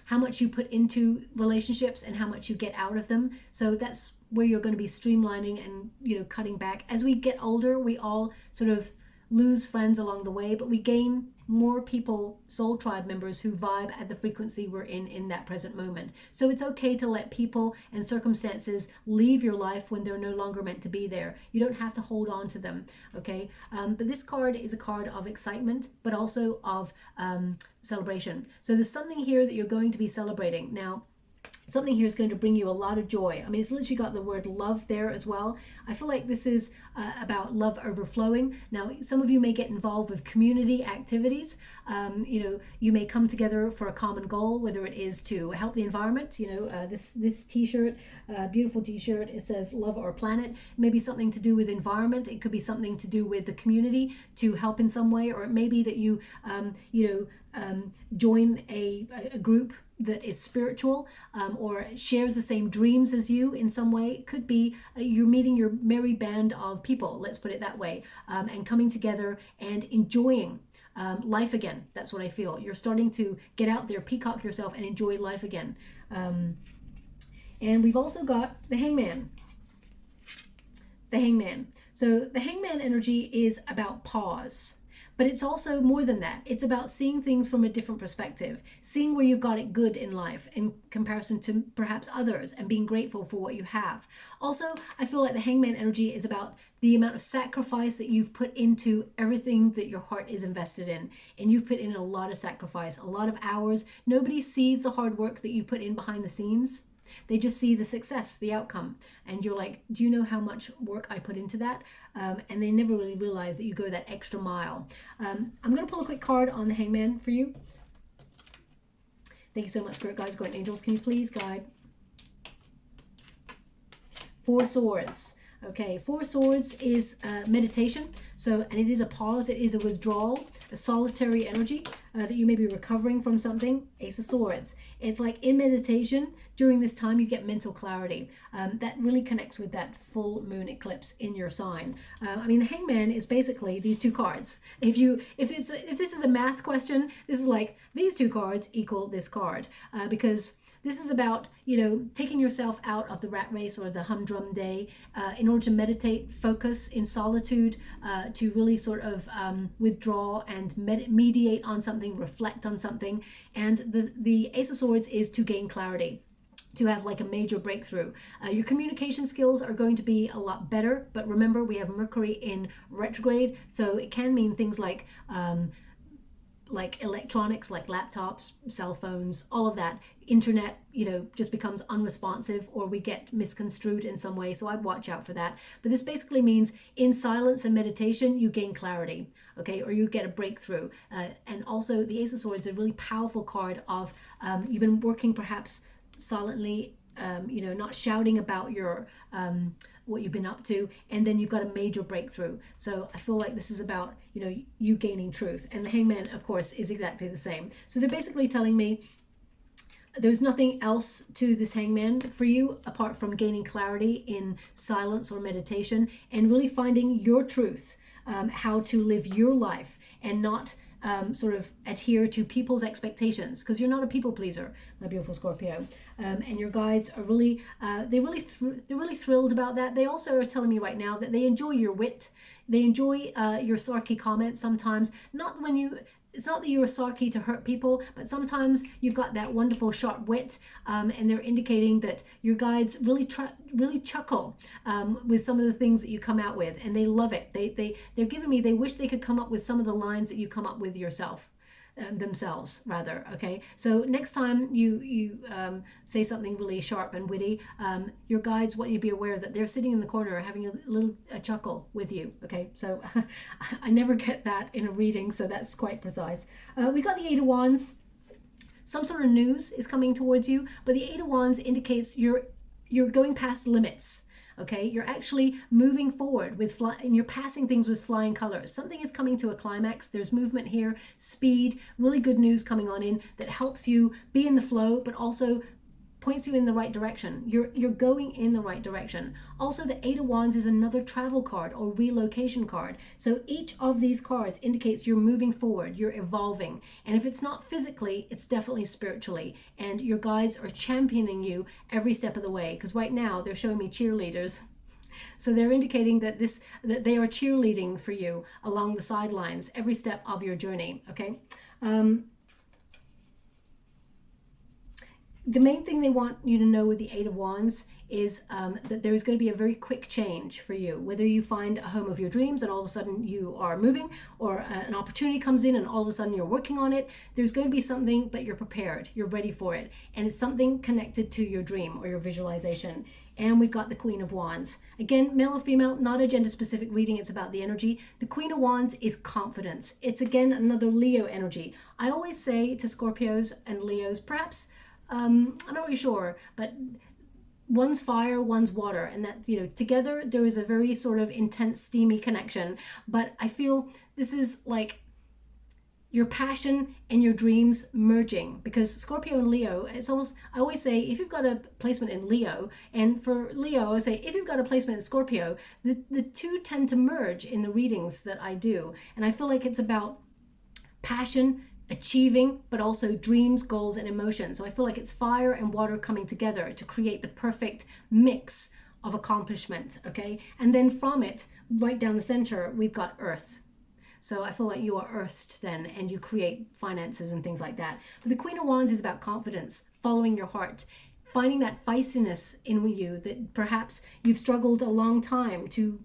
how much you put into relationships and how much you get out of them. So that's where you're going to be streamlining and, you know, cutting back. As we get older, we all sort of lose friends along the way, but we gain more people, soul tribe members who vibe at the frequency we're in that present moment. So it's okay to let people and circumstances leave your life when they're no longer meant to be there. You don't have to hold on to them, okay? But this card is a card of excitement, but also of celebration. So there's something here that you're going to be celebrating. Now, something here is going to bring you a lot of joy. I mean, it's literally got the word love there as well. I feel like this is about love overflowing. Now, some of you may get involved with community activities. You know, you may come together for a common goal, whether it is to help the environment. You know, this t-shirt, beautiful t-shirt, it says love our planet. Maybe something to do with environment. It could be something to do with the community to help in some way, or it may be that you, you know, join a group that is spiritual or shares the same dreams as you in some way. It could be you're meeting your merry band of people, let's put it that way, and coming together and enjoying life again. That's what I feel. You're starting to get out there, peacock yourself, and enjoy life again. And we've also got the Hangman. The Hangman. So the Hangman energy is about pause. But it's also more than that. It's about seeing things from a different perspective, seeing where you've got it good in life in comparison to perhaps others, and being grateful for what you have. Also, I feel like the Hangman energy is about the amount of sacrifice that you've put into everything that your heart is invested in. And you've put in a lot of sacrifice, a lot of hours. Nobody sees the hard work that you put in behind the scenes. They just see the success, the outcome. And you're like, do you know how much work I put into that? And they never really realize that you go that extra mile. I'm going to pull a quick card on the Hangman for you. Thank you so much, Spirit Guides, Guardian Angels. Can you please guide? 4 Swords. Okay, Four Swords is meditation. So, and it is a pause, it is a withdrawal, a solitary energy that you may be recovering from something. Ace of Swords. It's like in meditation, during this time, you get mental clarity. That really connects with that full moon eclipse in your sign. I mean, the Hangman is basically these two cards. If this is a math question, this is like these two cards equal this card, because this is about, you know, taking yourself out of the rat race or the humdrum day in order to meditate, focus in solitude, to really sort of withdraw and mediate on something, reflect on something. And the Ace of Swords is to gain clarity, to have like a major breakthrough. Your communication skills are going to be a lot better, but remember, we have Mercury in retrograde, so it can mean things like electronics, like laptops, cell phones, all of that. Internet, you know, just becomes unresponsive, or we get misconstrued in some way, so I'd watch out for that. But this basically means in silence and meditation, you gain clarity, okay, or you get a breakthrough. And also the Ace of Swords is a really powerful card of you've been working perhaps silently, you know, not shouting about your what you've been up to, and then you've got a major breakthrough. So I feel like this is about, you know, you gaining truth. And the Hangman, of course, is exactly the same. So they're basically telling me there's nothing else to this Hangman for you apart from gaining clarity in silence or meditation, and really finding your truth, how to live your life and not sort of adhere to people's expectations, because you're not a people pleaser, my beautiful Scorpio. And your guides are really they're really thrilled about that. They also are telling me right now that they enjoy your wit. They enjoy your sarky comments sometimes. Not when you, it's not that you're sarky to hurt people, but sometimes you've got that wonderful sharp wit, and they're indicating that your guides really chuckle with some of the things that you come out with, and they love it. They're giving me, they wish they could come up with some of the lines that you come up with yourself. Themselves rather. Okay, so next time you say something really sharp and witty, your guides want you to be aware that they're sitting in the corner having a chuckle with you. Okay, so I never get that in a reading, so that's quite precise. We got the Eight of Wands. Some sort of news is coming towards you, but the Eight of Wands indicates you're going past limits. Okay, you're actually moving forward with and you're passing things with flying colors. Something is coming to a climax. There's movement here, speed, really good news coming on in that helps you be in the flow, but also points you in the right direction. You're going in the right direction. Also, the Eight of Wands is another travel card or relocation card. So each of these cards indicates you're moving forward, you're evolving. And if it's not physically, it's definitely spiritually. And your guides are championing you every step of the way. Because right now they're showing me cheerleaders. So they're indicating that they are cheerleading for you along the sidelines every step of your journey. Okay. The main thing they want you to know with the Eight of Wands is that there is going to be a very quick change for you. Whether you find a home of your dreams and all of a sudden you are moving, or an opportunity comes in and all of a sudden you're working on it, there's going to be something, but you're prepared, you're ready for it. And it's something connected to your dream or your visualization. And we've got the Queen of Wands. Again, male or female, not a gender specific reading, it's about the energy. The Queen of Wands is confidence. It's again another Leo energy. I always say to Scorpios and Leos, perhaps, I'm not really sure, but one's fire, one's water, and that, you know, together there is a very sort of intense, steamy connection. But I feel this is like your passion and your dreams merging, because Scorpio and Leo, it's almost, I always say, if you've got a placement in Leo, and for Leo, I always say, if you've got a placement in Scorpio, the two tend to merge in the readings that I do. And I feel like it's about passion, achieving, but also dreams, goals, and emotions. So I feel like it's fire and water coming together to create the perfect mix of accomplishment, okay? And then from it, right down the center, we've got earth. So I feel like you are earthed then, and you create finances and things like that. But the Queen of Wands is about confidence, following your heart, finding that feistiness in you that perhaps you've struggled a long time to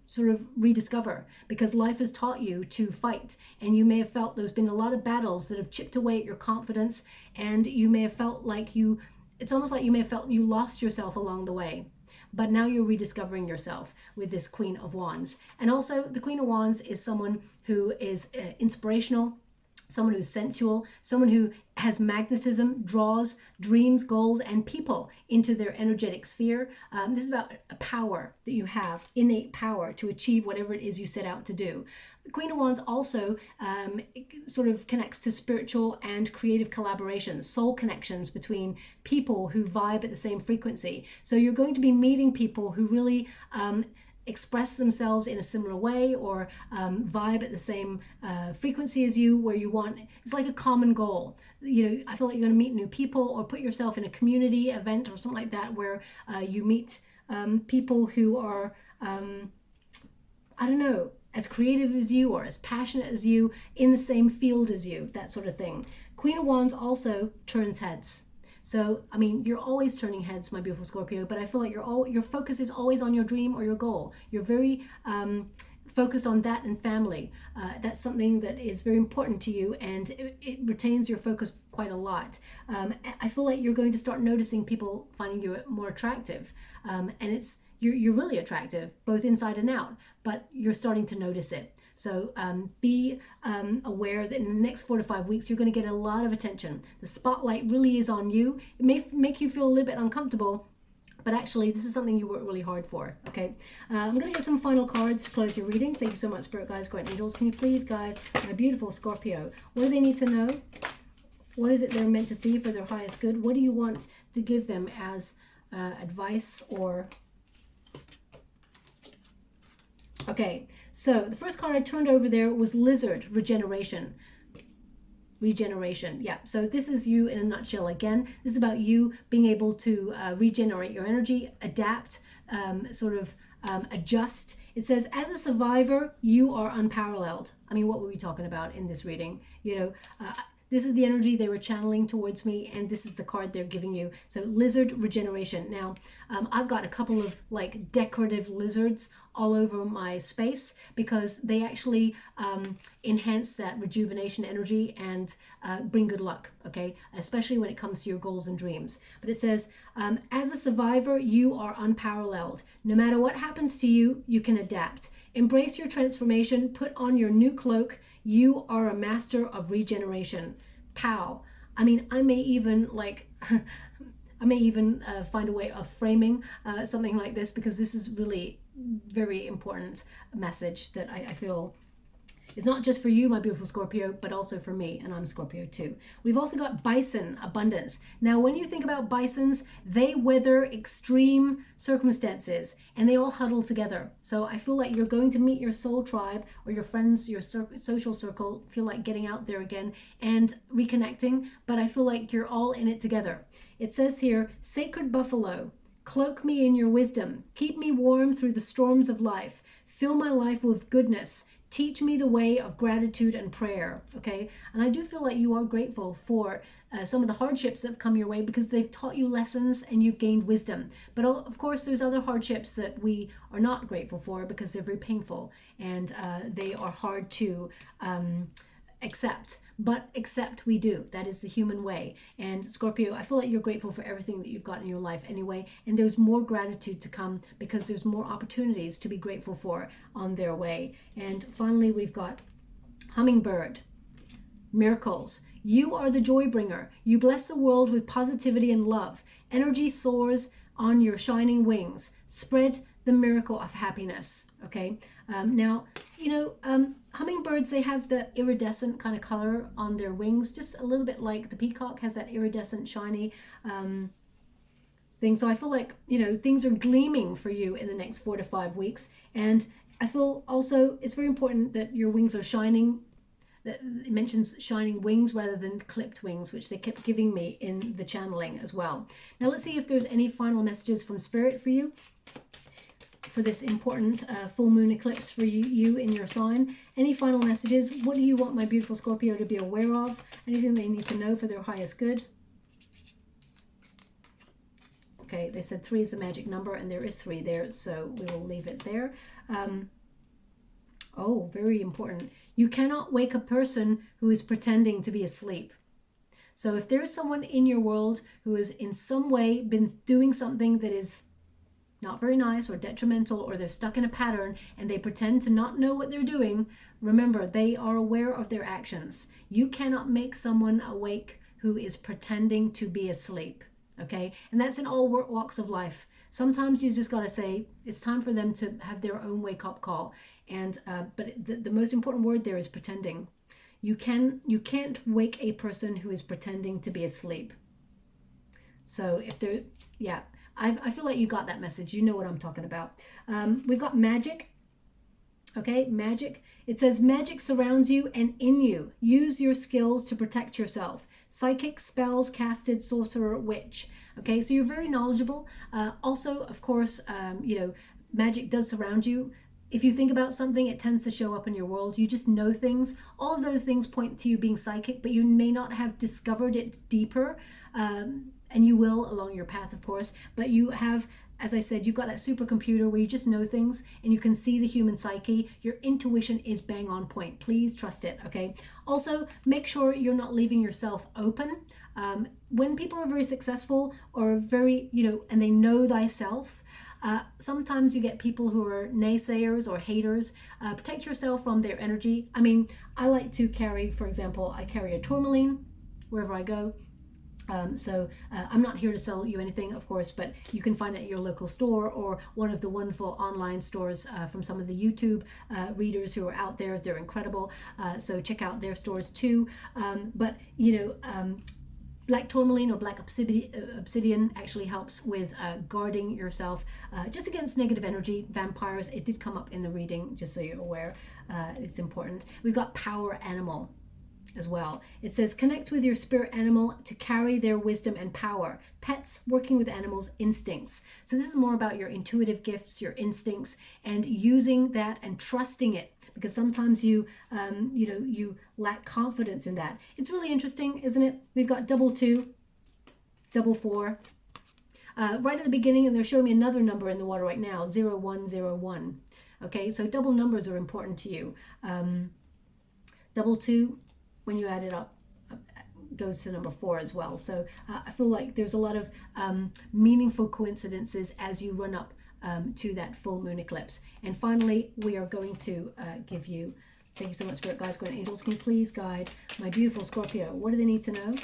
sort of rediscover, because life has taught you to fight, and you may have felt there's been a lot of battles that have chipped away at your confidence, and you may have felt like it's almost like you may have felt you lost yourself along the way. But now you're rediscovering yourself with this Queen of Wands. And also the Queen of Wands is someone who is inspirational, someone who's sensual, someone who has magnetism, draws dreams, goals, and people into their energetic sphere. This is about a power that you have, innate power to achieve whatever it is you set out to do. The Queen of Wands also sort of connects to spiritual and creative collaborations, soul connections between people who vibe at the same frequency. So you're going to be meeting people who really express themselves in a similar way, or vibe at the same frequency as you, where you want, it's like a common goal. You know, I feel like you're going to meet new people, or put yourself in a community event or something like that, where you meet people who are, I don't know, as creative as you or as passionate as you, in the same field as you, that sort of thing. Queen of Wands also turns heads. So, I mean, you're always turning heads, my beautiful Scorpio, but I feel like your focus is always on your dream or your goal. You're very focused on that and family. That's something that is very important to you, and it retains your focus quite a lot. I feel like you're going to start noticing people finding you more attractive, and you're really attractive, both inside and out, but you're starting to notice it. So be aware that in the next 4 to 5 weeks, you're going to get a lot of attention. The spotlight really is on you. It may make you feel a little bit uncomfortable, but actually this is something you work really hard for, okay? I'm going to get some final cards to close your reading. Thank you so much, Spirit Guides, Guardian Angels. Can you please guide my beautiful Scorpio? What do they need to know? What is it they're meant to see for their highest good? What do you want to give them as advice or... Okay, so the first card I turned over there was Lizard, Regeneration. Regeneration, yeah. So this is you in a nutshell again. This is about you being able to regenerate your energy, adapt, adjust. It says, as a survivor, you are unparalleled. I mean, what were we talking about in this reading? You know, this is the energy they were channeling towards me, and this is the card they're giving you. So Lizard, Regeneration. Now, I've got a couple of like decorative lizards all over my space, because they actually enhance that rejuvenation energy and bring good luck, okay? Especially when it comes to your goals and dreams. But it says, as a survivor, you are unparalleled. No matter what happens to you, you can adapt. Embrace your transformation, put on your new cloak. You are a master of regeneration. Pow. I mean, I may even find a way of framing something like this, because this is really very important message that I feel is not just for you, my beautiful Scorpio, but also for me, and I'm Scorpio too. We've also got bison, abundance. Now, when you think about bisons, they weather extreme circumstances, and they all huddle together. So I feel like you're going to meet your soul tribe, or your friends, your social circle, feel like getting out there again and reconnecting, but I feel like you're all in it together. It says here, sacred buffalo, cloak me in your wisdom, keep me warm through the storms of life, fill my life with goodness, teach me the way of gratitude and prayer, okay? And I do feel like you are grateful for some of the hardships that have come your way, because they've taught you lessons and you've gained wisdom. But of course, there's other hardships that we are not grateful for, because they're very painful and they are hard to accept. But accept we do. That is the human way. And Scorpio, I feel like you're grateful for everything that you've got in your life anyway. And there's more gratitude to come, because there's more opportunities to be grateful for on their way. And finally, we've got Hummingbird, miracles. You are the joy bringer. You bless the world with positivity and love. Energy soars on your shining wings. Spread the miracle of happiness. Okay. Now, you know, hummingbirds, they have the iridescent kind of color on their wings, just a little bit like the peacock has that iridescent shiny thing. So I feel like, you know, things are gleaming for you in the next 4 to 5 weeks. And I feel also it's very important that your wings are shining. It mentions shining wings rather than clipped wings, which they kept giving me in the channeling as well. Now let's see if there's any final messages from Spirit for you, for this important full moon eclipse for you in your sign. Any final messages? What do you want my beautiful Scorpio to be aware of? Anything they need to know for their highest good? Okay, they said 3 is the magic number, and there is 3 there, so we will leave it there. Oh, very important. You cannot wake a person who is pretending to be asleep. So if there is someone in your world who has in some way been doing something that is not very nice or detrimental, or they're stuck in a pattern and they pretend to not know what they're doing, remember, they are aware of their actions. You cannot make someone awake who is pretending to be asleep, okay? And that's in all walks of life. Sometimes you just got to say it's time for them to have their own wake-up call. And but the most important word there is pretending. You can't wake a person who is pretending to be asleep. So if they're, yeah, I feel like you got that message. You know what I'm talking about. We've got magic. Okay, magic. It says magic surrounds you and in you. Use your skills to protect yourself. Psychic, spells, casted, sorcerer, witch. Okay, so you're very knowledgeable. Also, of course, you know, magic does surround you. If you think about something, it tends to show up in your world. You just know things. All of those things point to you being psychic, but you may not have discovered it deeper. And you will along your path, of course. But you have, as I said, you've got that supercomputer where you just know things and you can see the human psyche. Your intuition is bang on point. Please trust it, okay? Also, make sure you're not leaving yourself open. When people are very successful or very, you know, and they know thyself, sometimes you get people who are naysayers or haters. Protect yourself from their energy. I mean, I like to carry, for example, I carry a tourmaline wherever I go. I'm not here to sell you anything, of course, but you can find it at your local store or one of the wonderful online stores from some of the YouTube readers who are out there. They're incredible. So check out their stores too. But, you know, black tourmaline or black obsidian actually helps with guarding yourself just against negative energy, vampires. It did come up in the reading, just so you're aware. It's important. We've got power animal as well. It says connect with your spirit animal to carry their wisdom and power. Pets, working with animals, instincts. So this is more about your intuitive gifts, your instincts, and using that and trusting it, because sometimes you know, you lack confidence in that. It's really interesting, isn't it? We've got double 2, double 4 right at the beginning, and they're showing me another number in the water right now, 0101. Okay, so double numbers are important to you. Double 2, when you add it up, goes to number 4 as well. So I feel like there's a lot of meaningful coincidences as you run up to that full moon eclipse. And finally, we are going to give you, thank you so much, Spirit Guides, Guardian Angels. Can you please guide my beautiful Scorpio? What do they need to know?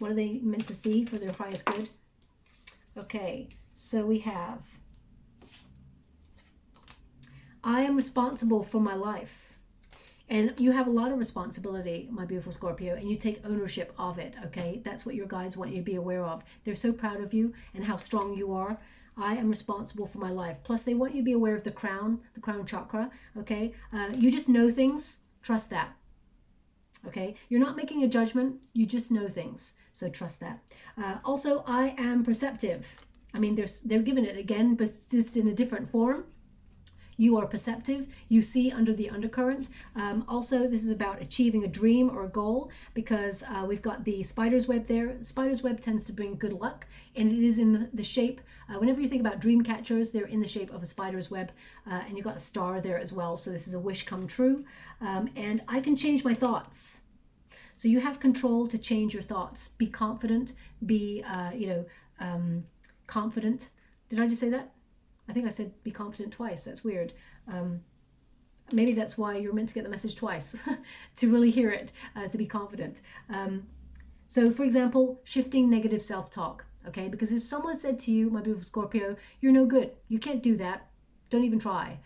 What are they meant to see for their highest good? Okay, so we have, I am responsible for my life. And you have a lot of responsibility, my beautiful Scorpio, and you take ownership of it, okay? That's what your guides want you to be aware of. They're so proud of you and how strong you are. I am responsible for my life. Plus, they want you to be aware of the crown chakra, okay? You just know things. Trust that, okay? You're not making a judgment. You just know things. So trust that. Also, I am perceptive. I mean, they're giving it again, but just in a different form. You are perceptive. You see under the undercurrent. Also, this is about achieving a dream or a goal, because we've got the spider's web there. Spider's web tends to bring good luck, and it is in the shape, whenever you think about dream catchers, they're in the shape of a spider's web, and you've got a star there as well. So this is a wish come true. And I can change my thoughts. So you have control to change your thoughts. Be confident. Be, confident. Did I just say that? I think I said be confident twice. That's weird. Maybe that's why you're meant to get the message twice, to really hear it, to be confident. So, for example, shifting negative self-talk, okay? Because if someone said to you, my beautiful Scorpio, you're no good, you can't do that, don't even try,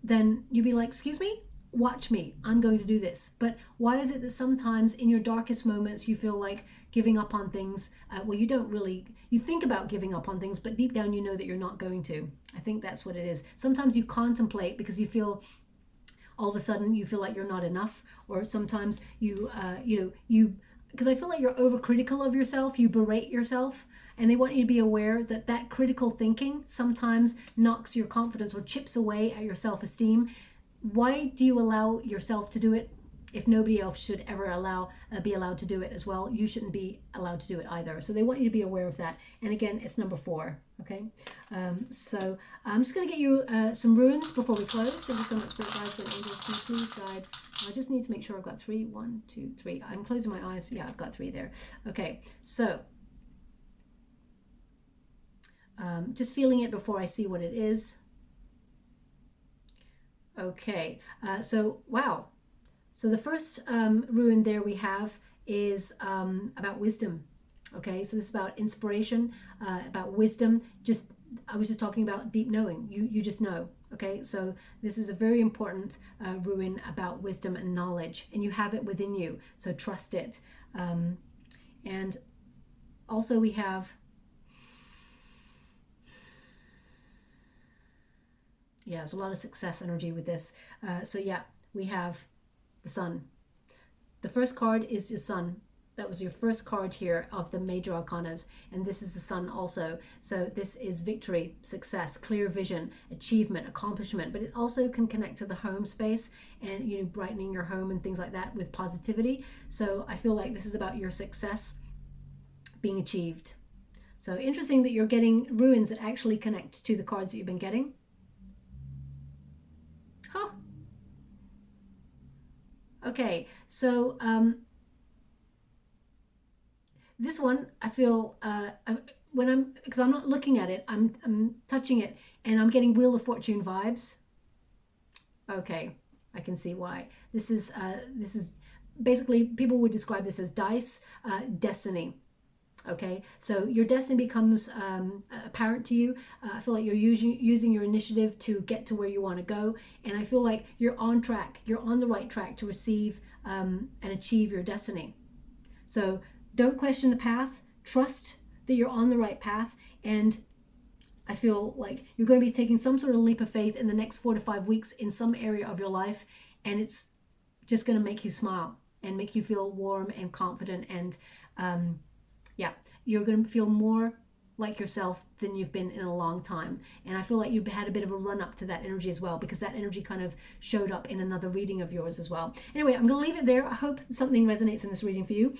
then you'd be like, excuse me? Watch me, I'm going to do this. But why is it that sometimes in your darkest moments you feel like giving up on things? Well, you don't really, you think about giving up on things, but deep down you know that you're not going to. I think that's what it is. Sometimes you contemplate because you feel, all of a sudden you feel like you're not enough, or sometimes you because I feel like you're overcritical of yourself, you berate yourself, and they want you to be aware that that critical thinking sometimes knocks your confidence or chips away at your self-esteem. Why do you allow yourself to do it? If nobody else should ever be allowed to do it as well, you shouldn't be allowed to do it either. So they want you to be aware of that. And again, it's number 4. Okay. So I'm just going to get you some runes before we close. Thank you so much, Spirit Guides, Spirit Angels. Can you please guide? I just need to make sure I've got 3. 1, 2, 3. I'm closing my eyes. Yeah, I've got 3 there. Okay. So Just feeling it before I see what it is. Okay, so wow. So the first rune there we have is about wisdom. Okay, so this is about inspiration, about wisdom. I was just talking about deep knowing. You just know. Okay, so this is a very important rune about wisdom and knowledge, and you have it within you. So trust it. And also we have, yeah, there's a lot of success energy with this. So yeah, we have the Sun. The first card is your Sun. That was your first card here of the major arcanas, and this is the Sun also. So this is victory, success, clear vision, achievement, accomplishment, but it also can connect to the home space and, you know, brightening your home and things like that with positivity. So I feel like this is about your success being achieved. So interesting that you're getting runes that actually connect to the cards that you've been getting. Huh. Okay, so this one, I feel because I'm not looking at it, I'm touching it, and I'm getting Wheel of Fortune vibes. Okay, I can see why. This is basically, people would describe this as dice, destiny. Okay, so your destiny becomes apparent to you. I feel like you're using your initiative to get to where you want to go, and I feel like you're on track. You're on the right track to receive and achieve your destiny. So don't question the path. Trust that you're on the right path, and I feel like you're going to be taking some sort of leap of faith in the next 4 to 5 weeks in some area of your life, and it's just going to make you smile and make you feel warm and confident, and yeah, you're going to feel more like yourself than you've been in a long time. And I feel like you've had a bit of a run up to that energy as well, because that energy kind of showed up in another reading of yours as well. Anyway, I'm going to leave it there. I hope something resonates in this reading for you.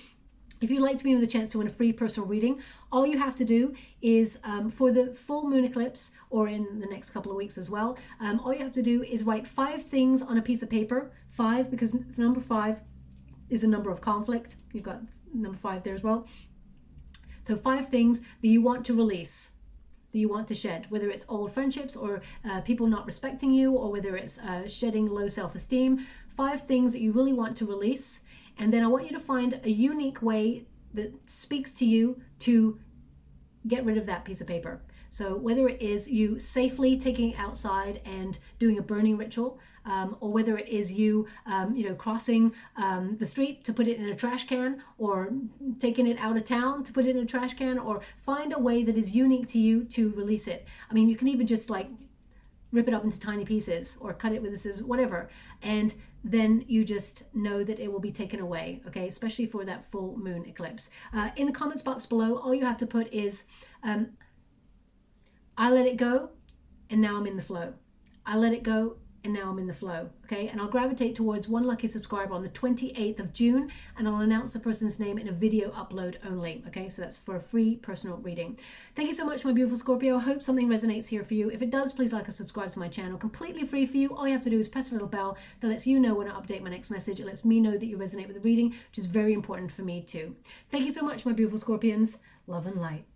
If you'd like to be with a chance to win a free personal reading, all you have to do is for the full moon eclipse, or in the next couple of weeks as well, all you have to do is write 5 things on a piece of paper. 5, because number 5 is a number of conflict. You've got number 5 there as well. So 5 things that you want to release, that you want to shed, whether it's old friendships or people not respecting you, or whether it's shedding low self-esteem. 5 things that you really want to release. And then I want you to find a unique way that speaks to you to get rid of that piece of paper. So whether it is you safely taking it outside and doing a burning ritual, or whether it is you, crossing the street to put it in a trash can, or taking it out of town to put it in a trash can, or find a way that is unique to you to release it. I mean, you can even just like rip it up into tiny pieces or cut it with a scissors, whatever. And then you just know that it will be taken away, okay? Especially for that full moon eclipse. In the comments box below, all you have to put is, I let it go, and now I'm in the flow. I let it go, and now I'm in the flow, okay? And I'll gravitate towards one lucky subscriber on the 28th of June, and I'll announce the person's name in a video upload only, okay? So that's for a free personal reading. Thank you so much, my beautiful Scorpio. I hope something resonates here for you. If it does, please like or subscribe to my channel. Completely free for you. All you have to do is press a little bell that lets you know when I update my next message. It lets me know that you resonate with the reading, which is very important for me too. Thank you so much, my beautiful Scorpions. Love and light.